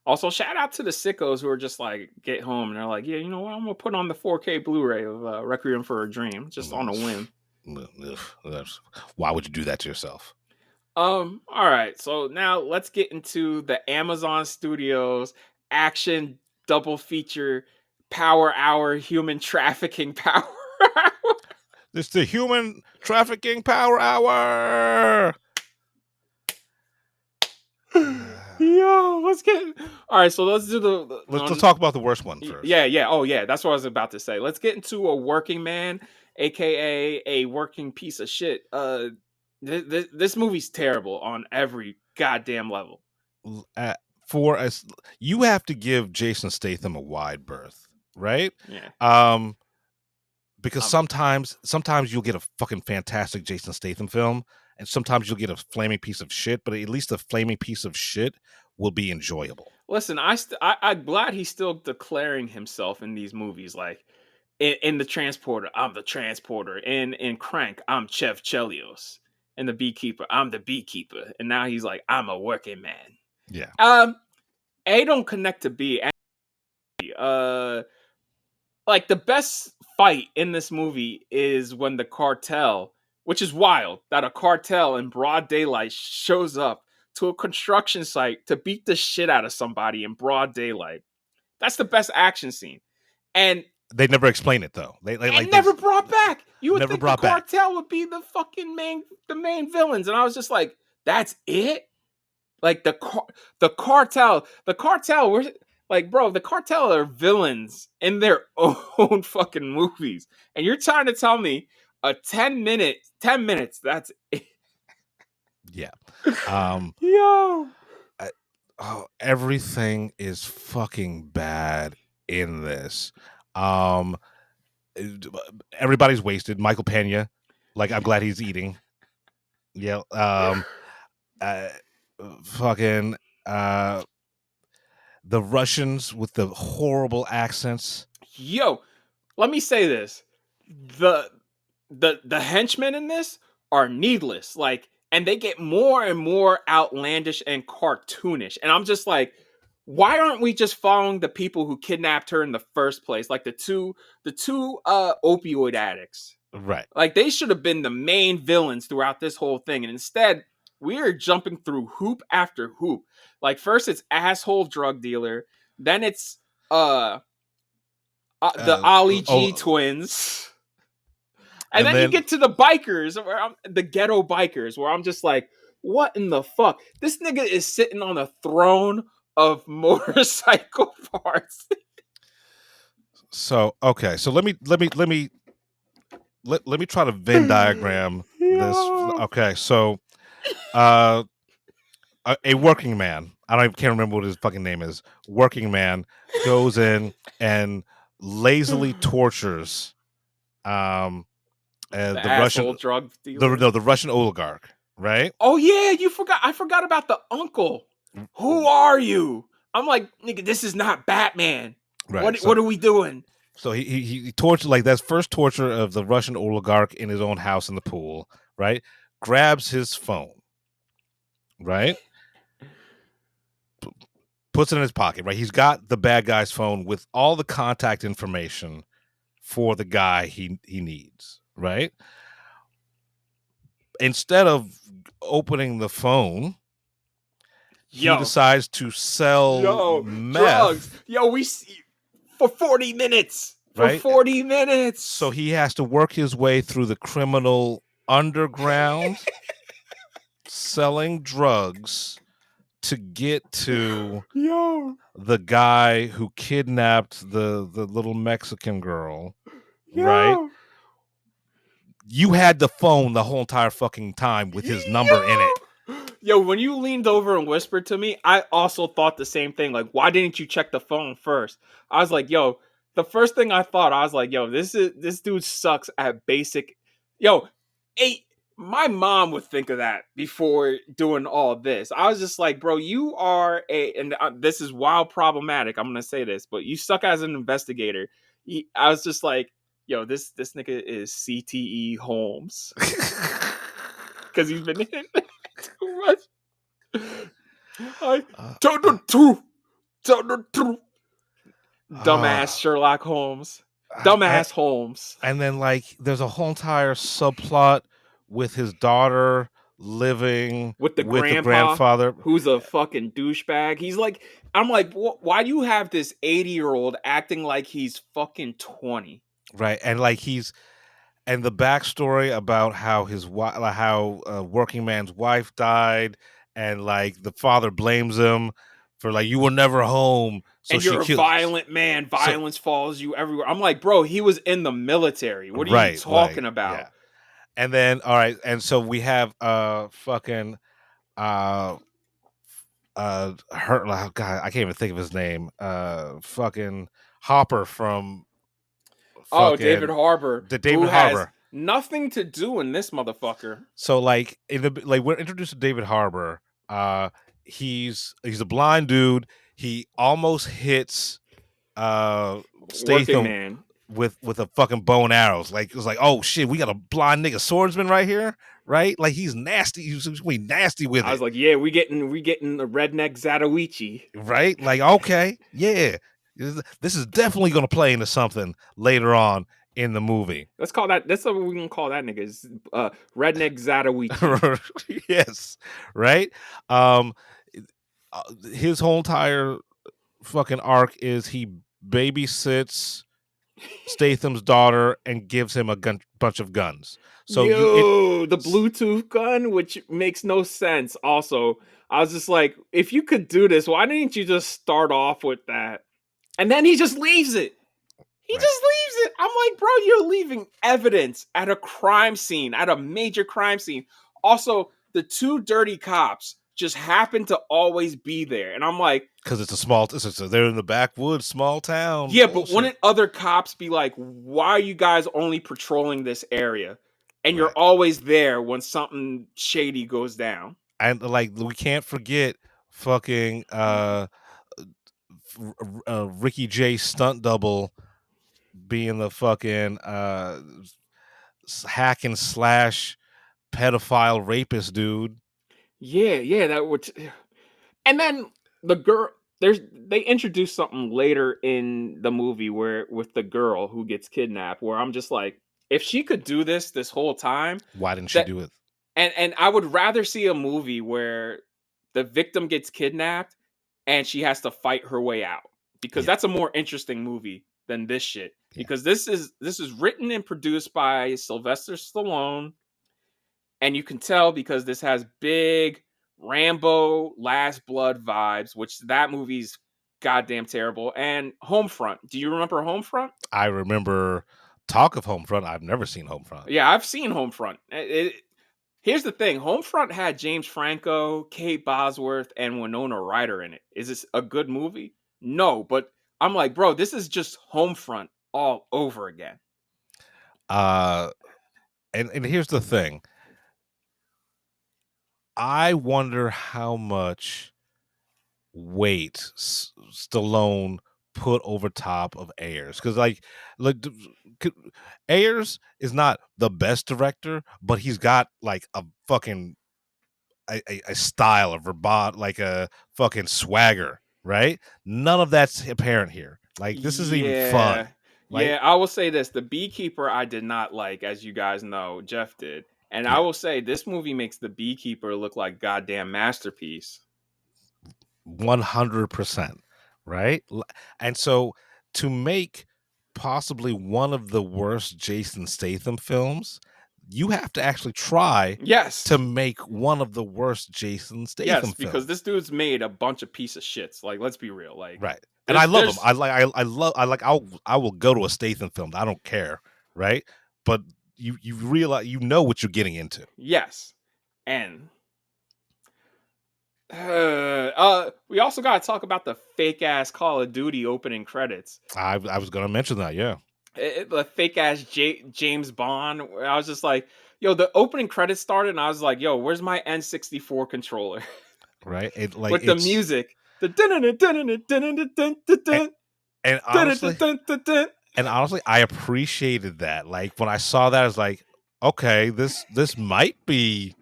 Also, shout out to the sickos who are just like get home and they're like, yeah, you know what? I'm gonna put on the 4K Blu-ray of Requiem for a Dream just on a whim.
Why would you do that to yourself?
All right, so now let's get into the Amazon Studios action double feature Power Hour human trafficking Power Hour.
It's the human trafficking Power Hour.
Yo, let's get. All right, so let's do the.
Let's talk about the worst one first.
Yeah. Oh, yeah. That's what I was about to say. Let's get into a working man, aka a working piece of shit. This movie's terrible on every goddamn level.
For us, you have to give Jason Statham a wide berth, right?
Yeah.
Because sometimes you'll get a fucking fantastic Jason Statham film, and sometimes you'll get a flaming piece of shit. But at least a flaming piece of shit will be enjoyable.
Listen, I'm glad he's still declaring himself in these movies, like in The Transporter, I'm the Transporter. In Crank, I'm Chef Chelios. In The Beekeeper, I'm the Beekeeper. And now he's like, I'm a working man.
Yeah.
A don't connect to B. Like the best fight in this movie is when the cartel, which is wild that a cartel in broad daylight shows up to a construction site to beat the shit out of somebody in broad daylight. That's the best action scene. And
they never explain it though. They
never brought back. You would think the cartel
back.
would be the fucking main villains, and I was just like, that's it. Like the cartel. We're like, bro, the cartel are villains in their own fucking movies, and you're trying to tell me a 10 minutes. That's it.
Yeah.
Yo.
Everything is fucking bad in this. Everybody's wasted. Michael Pena, like, I'm glad he's eating. Yeah. Fucking the Russians with the horrible accents.
Yo, let me say this: the henchmen in this are needless. Like, and they get more and more outlandish and cartoonish. And I'm just like, why aren't we just following the people who kidnapped her in the first place? Like the two opioid addicts.
Right.
Like they should have been the main villains throughout this whole thing. And instead, we're jumping through hoop after hoop. Like first it's asshole drug dealer, then it's the Ali G twins. And then you get to the bikers, the ghetto bikers, where I'm just like, what in the fuck? This nigga is sitting on a throne of motorcycle parts.
So okay, so let me try to Venn diagram this. Okay, so a working man, can't remember what his fucking name is. Working man goes in and lazily tortures the Russian
drug dealer.
the Russian oligarch, right?
Oh yeah, I forgot about the uncle. Who are you? I'm like, nigga, this is not Batman. Right. What are we doing?
So he tortured, like, that's first torture of the Russian oligarch in his own house in the pool, right? Grabs his phone, right? Puts it in his pocket, right? He's got the bad guy's phone with all the contact information for the guy he needs, right? Instead of opening the phone, he decides to sell meth.
Drugs. We see for 40 minutes.
Right?
40 minutes.
So he has to work his way through the criminal underground selling drugs to get to the guy who kidnapped the little Mexican girl. Right? You had the phone the whole entire fucking time with his number in it.
Yo, when you leaned over and whispered to me, I also thought the same thing. Like, why didn't you check the phone first? I was like, yo, the first thing I thought, I was like, yo, this dude sucks at basic. Yo, my mom would think of that before doing all this. I was just like, bro, you are and this is wild problematic. I'm going to say this, but you suck as an investigator. I was just like, yo, this nigga is CTE Holmes. Because he's been in it too much. I tell the truth. tell the truth. Dumbass Sherlock Holmes. Dumbass Holmes.
And then like there's a whole entire subplot with his daughter living
with the
grandfather
who's a fucking douchebag. He's like, I'm like, why do you have this 80-year-old acting like he's fucking 20?
Right. And like and the backstory about how his wife, how a working man's wife died, and like the father blames him for like, you were never home. So
and you're a violent man. Violence follows you everywhere. I'm like, bro, he was in the military. What are you talking about?
Yeah. And then, all right, and so we have fucking her. Oh God, I can't even think of his name. Fucking Hopper from.
David Harbour.
David Harbour
has nothing to do in this motherfucker.
So like we're introduced to David Harbour. He's a blind dude. He almost hits Statham with a fucking bow and arrows. Like it was like, oh shit, we got a blind nigga swordsman right here, right? Like he's nasty. He's nasty with it.
I was like, yeah, we getting the redneck Zatoichi,
right? Like okay, yeah, this is definitely gonna play into something later on in the movie.
Let's call that. That's what we're gonna call that nigga. Is redneck Zatoichi.
Yes, right. His whole entire fucking arc is he babysits Statham's daughter and gives him a bunch of guns. So
the Bluetooth gun, which makes no sense. Also, I was just like, if you could do this, why didn't you just start off with that? And then he just leaves it. He just leaves it. I'm like, bro, you're leaving evidence at a crime scene, at a major crime scene. Also, the two dirty cops just happen to always be there. And I'm like,
because it's a small, they're in the backwoods, small town.
Yeah, but wouldn't other cops be like, why are you guys only patrolling this area? And you're always there when something shady goes down.
And like, we can't forget fucking Ricky J stunt double being the fucking hack and slash pedophile rapist dude.
Yeah, that would. And then the girl, they introduced something later in the movie where with the girl who gets kidnapped, where I'm just like, if she could do this whole time,
why didn't she do it?
And I would rather see a movie where the victim gets kidnapped and she has to fight her way out, because that's a more interesting movie than this shit. Because this is written and produced by Sylvester Stallone, and you can tell because this has big Rambo Last Blood vibes, which that movie's goddamn terrible. And Homefront. Do you remember Homefront?
I remember talk of Homefront. I've never seen Homefront.
Yeah, I've seen Homefront. Here's the thing. Homefront had James Franco, Kate Bosworth, and Winona Ryder in it. Is this a good movie? No, but I'm like, bro, this is just Homefront all over again.
And here's the thing. I wonder how much weight Stallone put over top of Ayers, because like Ayers is not the best director, but he's got like a fucking a style of verbal, like a fucking swagger, right? None of that's apparent here. Like this isn't even fun. Like,
yeah, I will say this: The Beekeeper I did not like, as you guys know, Jeff did. And I will say this movie makes The Beekeeper look like goddamn masterpiece.
100%, right? And so to make possibly one of the worst Jason Statham films, you have to actually try to make one of the worst Jason Statham films.
Because this dude's made a bunch of piece of shits. Like, let's be real. Like,
right. And I love him. I will go to a Statham film. I don't care, right? But you realize, you know what you're getting into.
Yes. And we also got to talk about the fake ass Call of Duty opening credits.
I was going to mention that, yeah.
The fake ass James Bond. I was just like, yo, the opening credits started and I was like, yo, where's my N64 controller?
Right?
With the music.
And honestly, I appreciated that. Like when I saw that, I was like, okay, this might be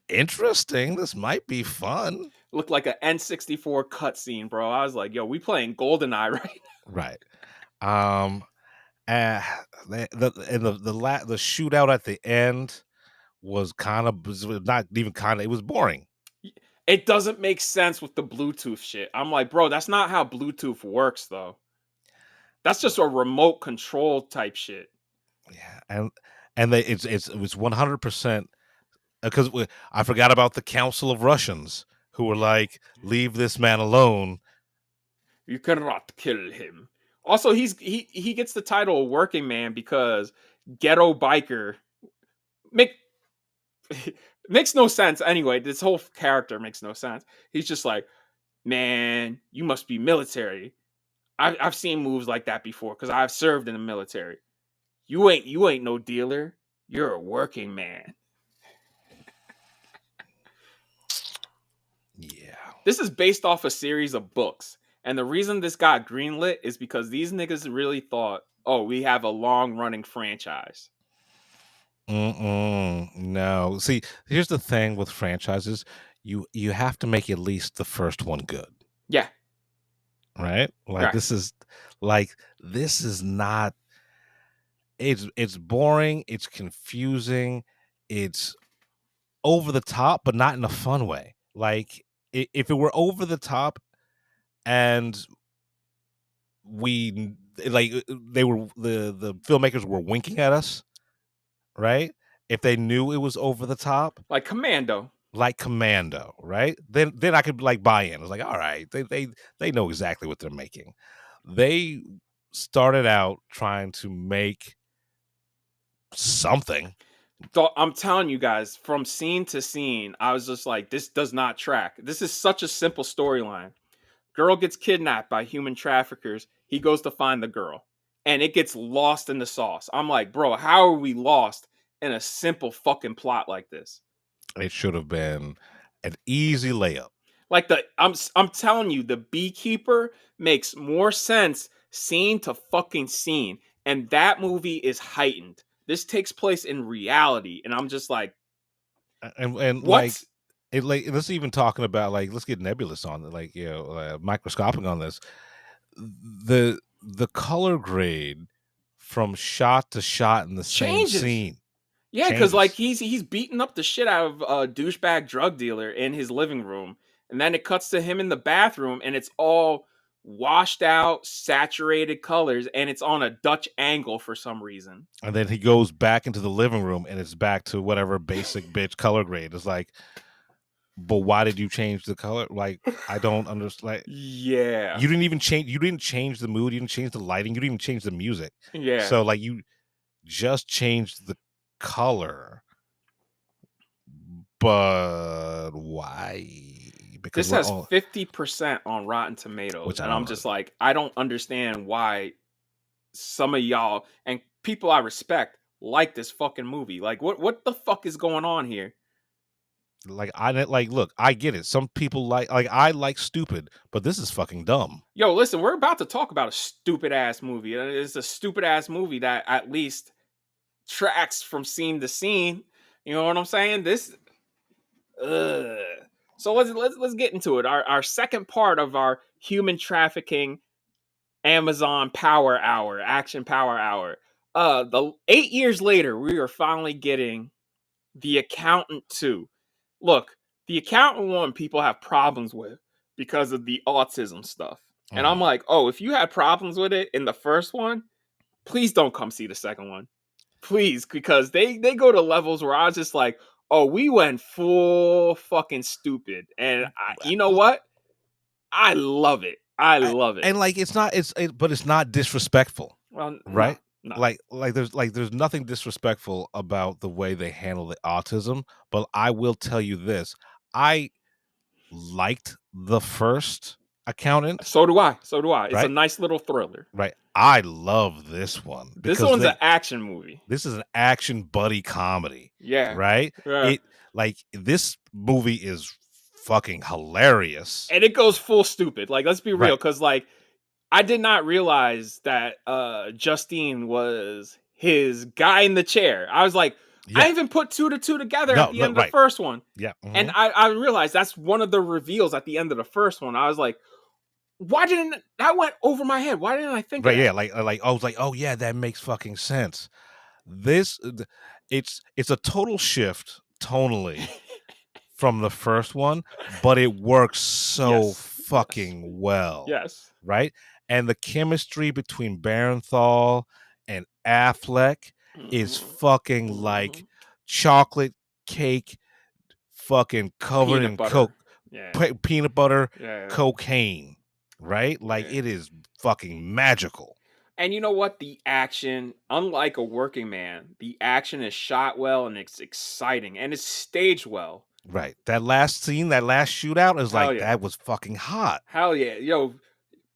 interesting. This might be fun.
looked like an N64 cutscene, bro. I was like, yo, we playing GoldenEye right now.
Right. The shootout at the end was not even kind of, it was boring.
It doesn't make sense with the Bluetooth shit. I'm like, bro, that's not how Bluetooth works, though. That's just a remote control type shit.
Yeah, and it was 100%, because I forgot about the Council of Russians who were like, leave this man alone.
You cannot kill him. Also, he gets the title of working man because ghetto biker makes no sense. Anyway, this whole character makes no sense. He's just like, man, you must be military. I've seen moves like that before because I've served in the military. You ain't no dealer. You're a working man.
Yeah.
This is based off a series of books. And the reason this got greenlit is because these niggas really thought, oh, we have a long-running franchise.
No. See, here's the thing with franchises. You have to make at least the first one good.
Yeah.
Right? Like, this is not, it's boring, it's confusing, it's over the top, but not in a fun way. Like, if it were over the top and the filmmakers were winking at us, right? If they knew it was over the top,
like Commando,
right? Then I could like buy in. I was like, all right, they know exactly what they're making. They started out trying to make something.
I'm telling you guys, from scene to scene, I was just like, this does not track. This is such a simple storyline. Girl gets kidnapped by human traffickers. He goes to find the girl. And it gets lost in the sauce. I'm like, bro, how are we lost in a simple fucking plot like this?
It should have been an easy layup.
Like I'm telling you, the beekeeper makes more sense scene to fucking scene. And that movie is heightened. This takes place in reality. And I'm just like,
and
what?
Let's even talking about, like, let's get nebulous on it, like, microscopic on this. The color grade from shot to shot in the same scene.
Yeah, because like he's beating up the shit out of a douchebag drug dealer in his living room, and then it cuts to him in the bathroom, and it's all washed out, saturated colors, and it's on a Dutch angle for some reason.
And then he goes back into the living room, and it's back to whatever basic bitch color grade. It's like, but why did you change the color? Like, I don't understand. Like,
yeah,
you didn't change the mood, you didn't change the lighting, you didn't even change the music.
Yeah,
so like you just changed the color, but why?
Because this has 50% on Rotten Tomatoes, and I'm just like, I don't understand why some of y'all and people I respect like this fucking movie. Like, what the fuck is going on here?
Like, look, I get it. Some people I like stupid, but this is fucking dumb.
Yo, listen, we're about to talk about a stupid ass movie. It's a stupid ass movie that at least tracks from scene to scene. You know what I'm saying? So let's get into it. Our second part of our human trafficking Amazon Power Hour, Action Power Hour. 8 years later, we are finally getting The Accountant 2. Look, The Accountant 1 people have problems with because of the autism stuff. And I'm like, oh, if you had problems with it in the first one, please don't come see the second one. Please, because they go to levels where I was just like, oh, we went full fucking stupid. And you know what? I love it. I love it.
And like, but it's not disrespectful.
Well,
right?
No.
Like there's nothing disrespectful about the way they handle the autism, but I will tell you this. I liked the first Accountant.
So do I. It's
right?
a nice little thriller.
Right. I love this one.
This one's an action movie.
This is an action buddy comedy.
Yeah.
Right?
Yeah.
This movie is fucking hilarious.
And it goes full stupid. Like, let's be real, because like I did not realize that Justine was his guy in the chair. I was like, I even put 2 to 2 together at the end of the first one.
Yeah.
And I realized that's one of the reveals at the end of the first one. I was like, why didn't that went over my head? Why didn't I think of that?
Yeah, like I was like, oh yeah, that makes fucking sense. It's a total shift tonally from the first one, but it works so fucking well.
Yes.
Right? And the chemistry between Barenthal and Affleck is fucking like chocolate cake fucking covered in coke, peanut butter, cocaine, right? Like it is fucking magical.
And you know what? The action, unlike A Working Man, the action is shot well and it's exciting and it's staged well.
Right. That last scene, that last shootout is like, that was fucking hot.
Hell yeah. Yo,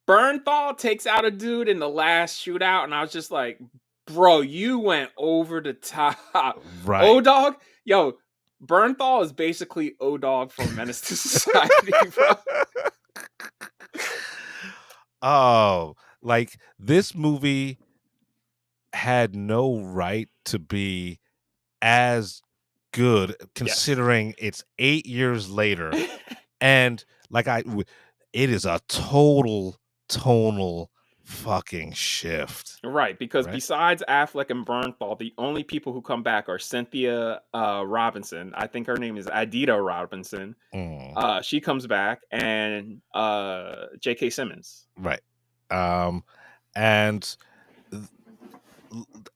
Bernthal takes out a dude in the last shootout, and I was just like, bro, you went over the top.
Right.
O-Dog? Yo, Bernthal is basically O-Dog from Menace to Society, bro.
Oh, like this movie had no right to be as good considering it's 8 years later. And like it is a total tonal fucking shift.
Right, because besides Affleck and Bernthal, the only people who come back are Cynthia Robinson. I think her name is Adita Robinson. She comes back, and J.K. Simmons.
Right. And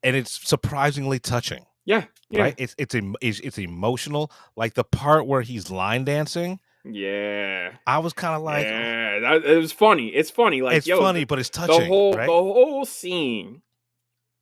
it's surprisingly touching.
Yeah.
Right? It's emotional. Like the part where he's line dancing.
Yeah,
I was kind of like,
it was funny. It's funny, like
it's funny, but it's touching.
The whole scene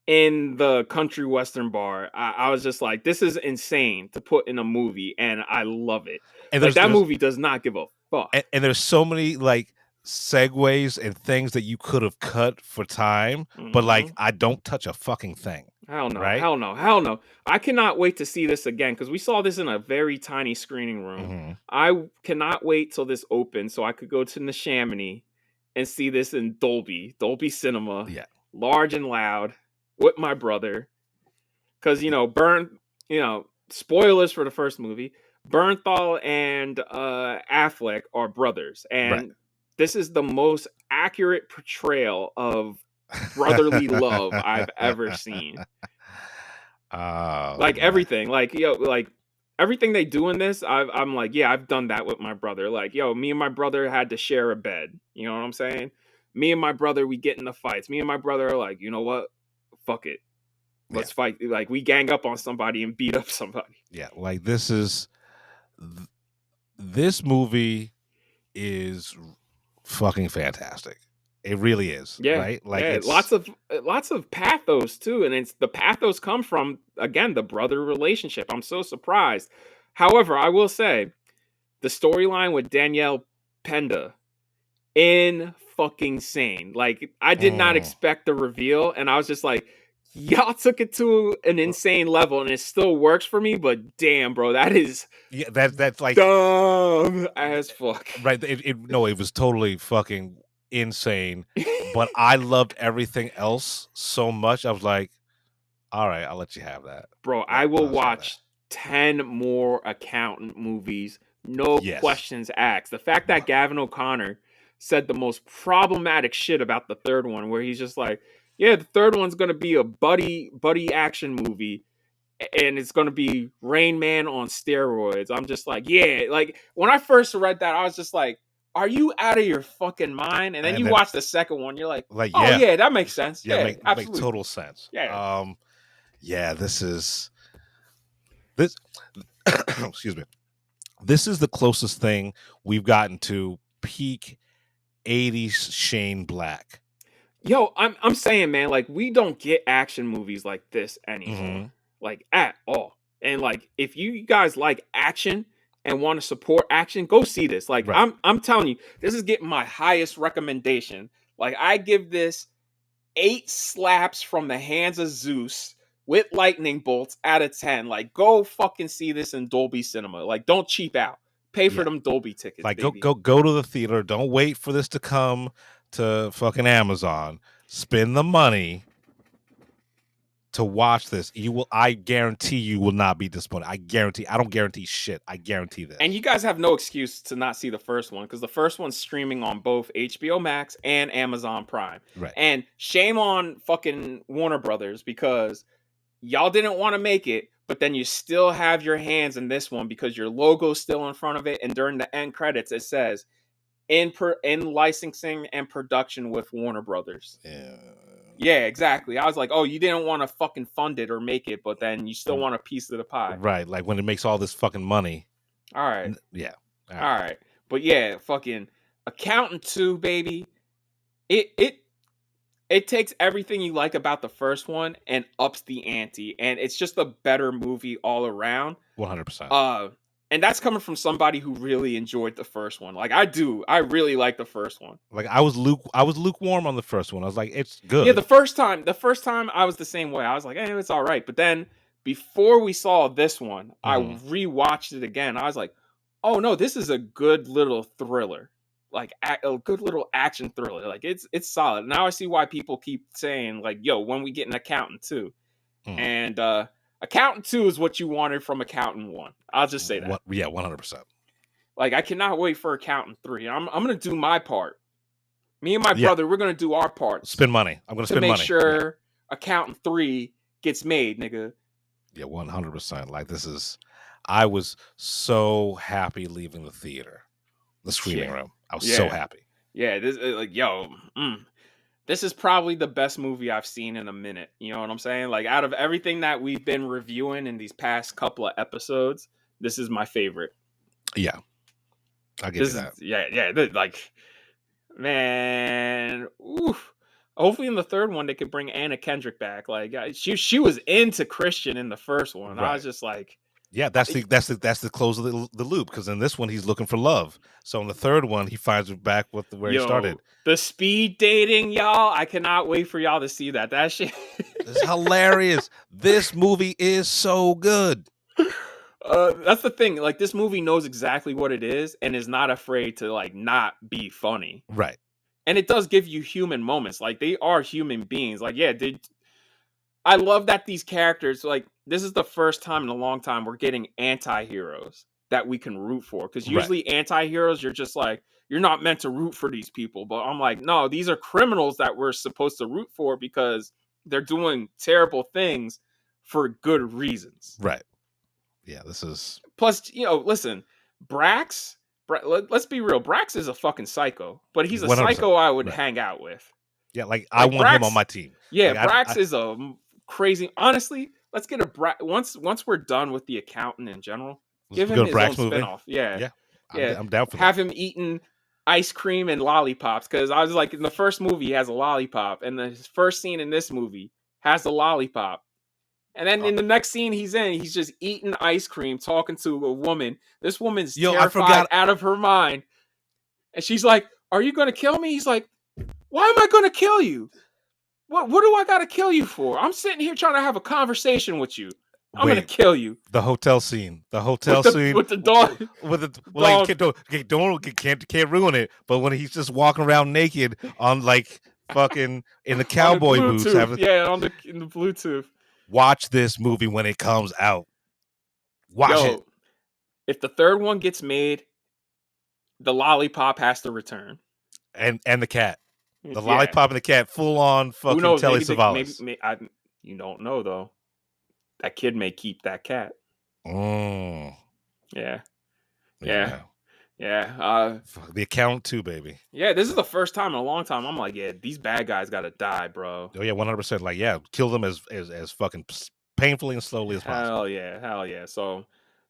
in the country western bar, I was just like, this is insane to put in a movie, and I love it. And like, that movie does not give a fuck.
And there's so many like segues and things that you could have cut for time, but like I don't touch a fucking thing.
Hell no,
right?
hell no. I cannot wait to see this again because we saw this in a very tiny screening room. I cannot wait till this opens so I could go to Neshaminy and see this in Dolby Cinema, large and loud with my brother. Because, spoilers for the first movie, Bernthal and Affleck are brothers. And this is the most accurate portrayal of brotherly love I've ever seen. Like everything, like everything they do in this, I'm like, yeah, I've done that with my brother. Like, me and my brother had to share a bed. You know what I'm saying? Me and my brother, we get in the fights. Me and my brother are like, you know what? Fuck it. Let's fight. Like, we gang up on somebody and beat up somebody.
Yeah, like this movie is fucking fantastic. It really is.
Yeah.
Right? Like
it's lots of pathos too. And the pathos come from, again, the brother relationship. I'm so surprised. However, I will say the storyline with Danielle Penda fucking insane. Like, I did not expect the reveal, and I was just like, y'all took it to an insane level, and it still works for me. But damn, bro, that is
that's like
dumb as fuck.
Right? It was totally fucking insane. But I loved everything else so much. I was like, all right, I'll let you have that,
bro. I will watch 10 more accountant movies, no questions asked. The fact that Gavin O'Connor said the most problematic shit about the third one, where he's just like, yeah, the third one's gonna be a buddy action movie, and it's gonna be Rain Man on steroids. I'm just like, yeah. Like, when I first read that, I was just like, are you out of your fucking mind? And then you watch the second one, you're like, oh yeah, that makes sense. Yeah,
make total sense.
Yeah.
This excuse me. This is the closest thing we've gotten to peak 80s Shane Black.
Yo, I'm saying, man, like, we don't get action movies like this anymore. Like, at all. And like, if you guys like action and want to support action, go see this. Like, I'm telling you, this is getting my highest recommendation. Like, I give this 8 slaps from the hands of Zeus with lightning bolts out of 10. Like, go fucking see this in Dolby Cinema. Like, don't cheap out. Pay for them Dolby tickets.
Like,
baby.
go to the theater. Don't wait for this to come to fucking Amazon. Spend the money to watch this. I guarantee you will not be disappointed. I don't guarantee shit. I guarantee that.
And you guys have no excuse to not see the first one, because the first one's streaming on both HBO Max and Amazon Prime.
Right.
And shame on fucking Warner Brothers, because y'all didn't want to make it, but then you still have your hands in this one because your logo's still in front of it, and during the end credits it says in licensing and production with Warner Brothers. Yeah, exactly. I was like, oh, you didn't want to fucking fund it or make it, but then you still want a piece of the pie.
Right, like when it makes all this fucking money.
All right.
Yeah.
All right. But yeah, fucking Accountant 2, baby. It takes everything you like about the first one and ups the ante, and it's just a better movie all around.
100%.
And that's coming from somebody who really enjoyed the first one. Like I do. I really like the first one.
Like I was lukewarm on the first one. I was like, it's good.
Yeah, the first time I was the same way. I was like, it's all right. But then before we saw this one, I rewatched it again. I was like, oh no, this is a good little thriller. Like a good little action thriller. Like it's solid. Now I see why people keep saying like, yo, when we get an Accountant 2. And Accountant 2 is what you wanted from Accountant 1. I'll just say that.
Yeah, 100%.
Like, I cannot wait for Accountant 3. I'm going to do my part. Me and my brother, we're going to do our part.
Spend money. I'm going to spend money.
To make sure Accountant 3 gets made, nigga.
Yeah, 100%. Like, I was so happy leaving the theater, the screening room. I was so happy.
Yeah, this is probably the best movie I've seen in a minute. You know what I'm saying? Like, out of everything that we've been reviewing in these past couple of episodes, this is my favorite.
Yeah. I'll give you that.
Like, man. Oof. Hopefully in the third one, they could bring Anna Kendrick back. Like, she was into Christian in the first one. Right. I was just like...
Yeah, that's the close of the loop, because in this one he's looking for love. So in the third one he finds her back where he started.
The speed dating, y'all. I cannot wait for y'all to see that. That shit
is hilarious. This movie is so good.
That's the thing. Like, this movie knows exactly what it is and is not afraid to like not be funny.
Right.
And it does give you human moments. Like, they are human beings. Like, yeah, I love that these characters, like, this is the first time in a long time we're getting anti-heroes that we can root for. Because usually anti-heroes, you're just like, you're not meant to root for these people. But I'm like, no, these are criminals that we're supposed to root for because they're doing terrible things for good reasons.
Right. Yeah, this is...
Plus, listen, Brax, let's be real. Brax is a fucking psycho. But he's a 100%. Psycho I would hang out with.
Yeah, like I want Brax, him on my team.
Yeah, like, Brax is a crazy... Honestly... Let's get once we're done with the Accountant in general. Give him his own spinoff. Yeah.
I'm down for that.
Have him eating ice cream and lollipops, because I was like, in the first movie he has a lollipop, and the first scene in this movie has the lollipop, and then in the next scene he's just eating ice cream, talking to a woman. This woman's terrified out of her mind, and she's like, "Are you going to kill me?" He's like, "Why am I going to kill you? What do I gotta kill you for? I'm sitting here trying to have a conversation with you. I'm gonna kill you."
The hotel scene. Scene
with the dog.
Can't ruin it. But when he's just walking around naked on like fucking in the cowboy boots,
in the Bluetooth.
Watch this movie when it comes out. Watch it.
If the third one gets made, the lollipop has to return.
And the cat. The lollipop and the cat, full on fucking Telly Savalas.
You don't know though. That kid may keep that cat.
Mm.
Yeah.
The Accountant 2, baby.
Yeah, this is the first time in a long time I'm like, yeah, these bad guys gotta die, bro.
Oh yeah, 100%. Like, yeah, kill them as fucking painfully and slowly as possible.
Hell yeah. So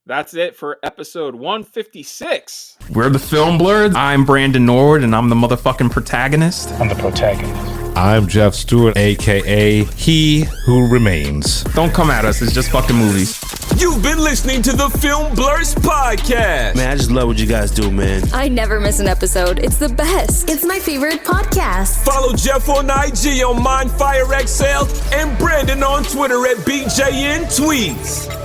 that's it for episode 156.
We're the Film Blurs. I'm Brandon Norwood, and I'm the motherfucking protagonist.
I'm the protagonist.
I'm Jeff Stewart, a.k.a. He Who Remains.
Don't come at us. It's just fucking movies.
You've been listening to the Film Blurs podcast.
Man, I just love what you guys do, man.
I never miss an episode. It's the best.
It's my favorite podcast.
Follow Jeff on IG on MindFireXL and Brandon on Twitter at BJN Tweets.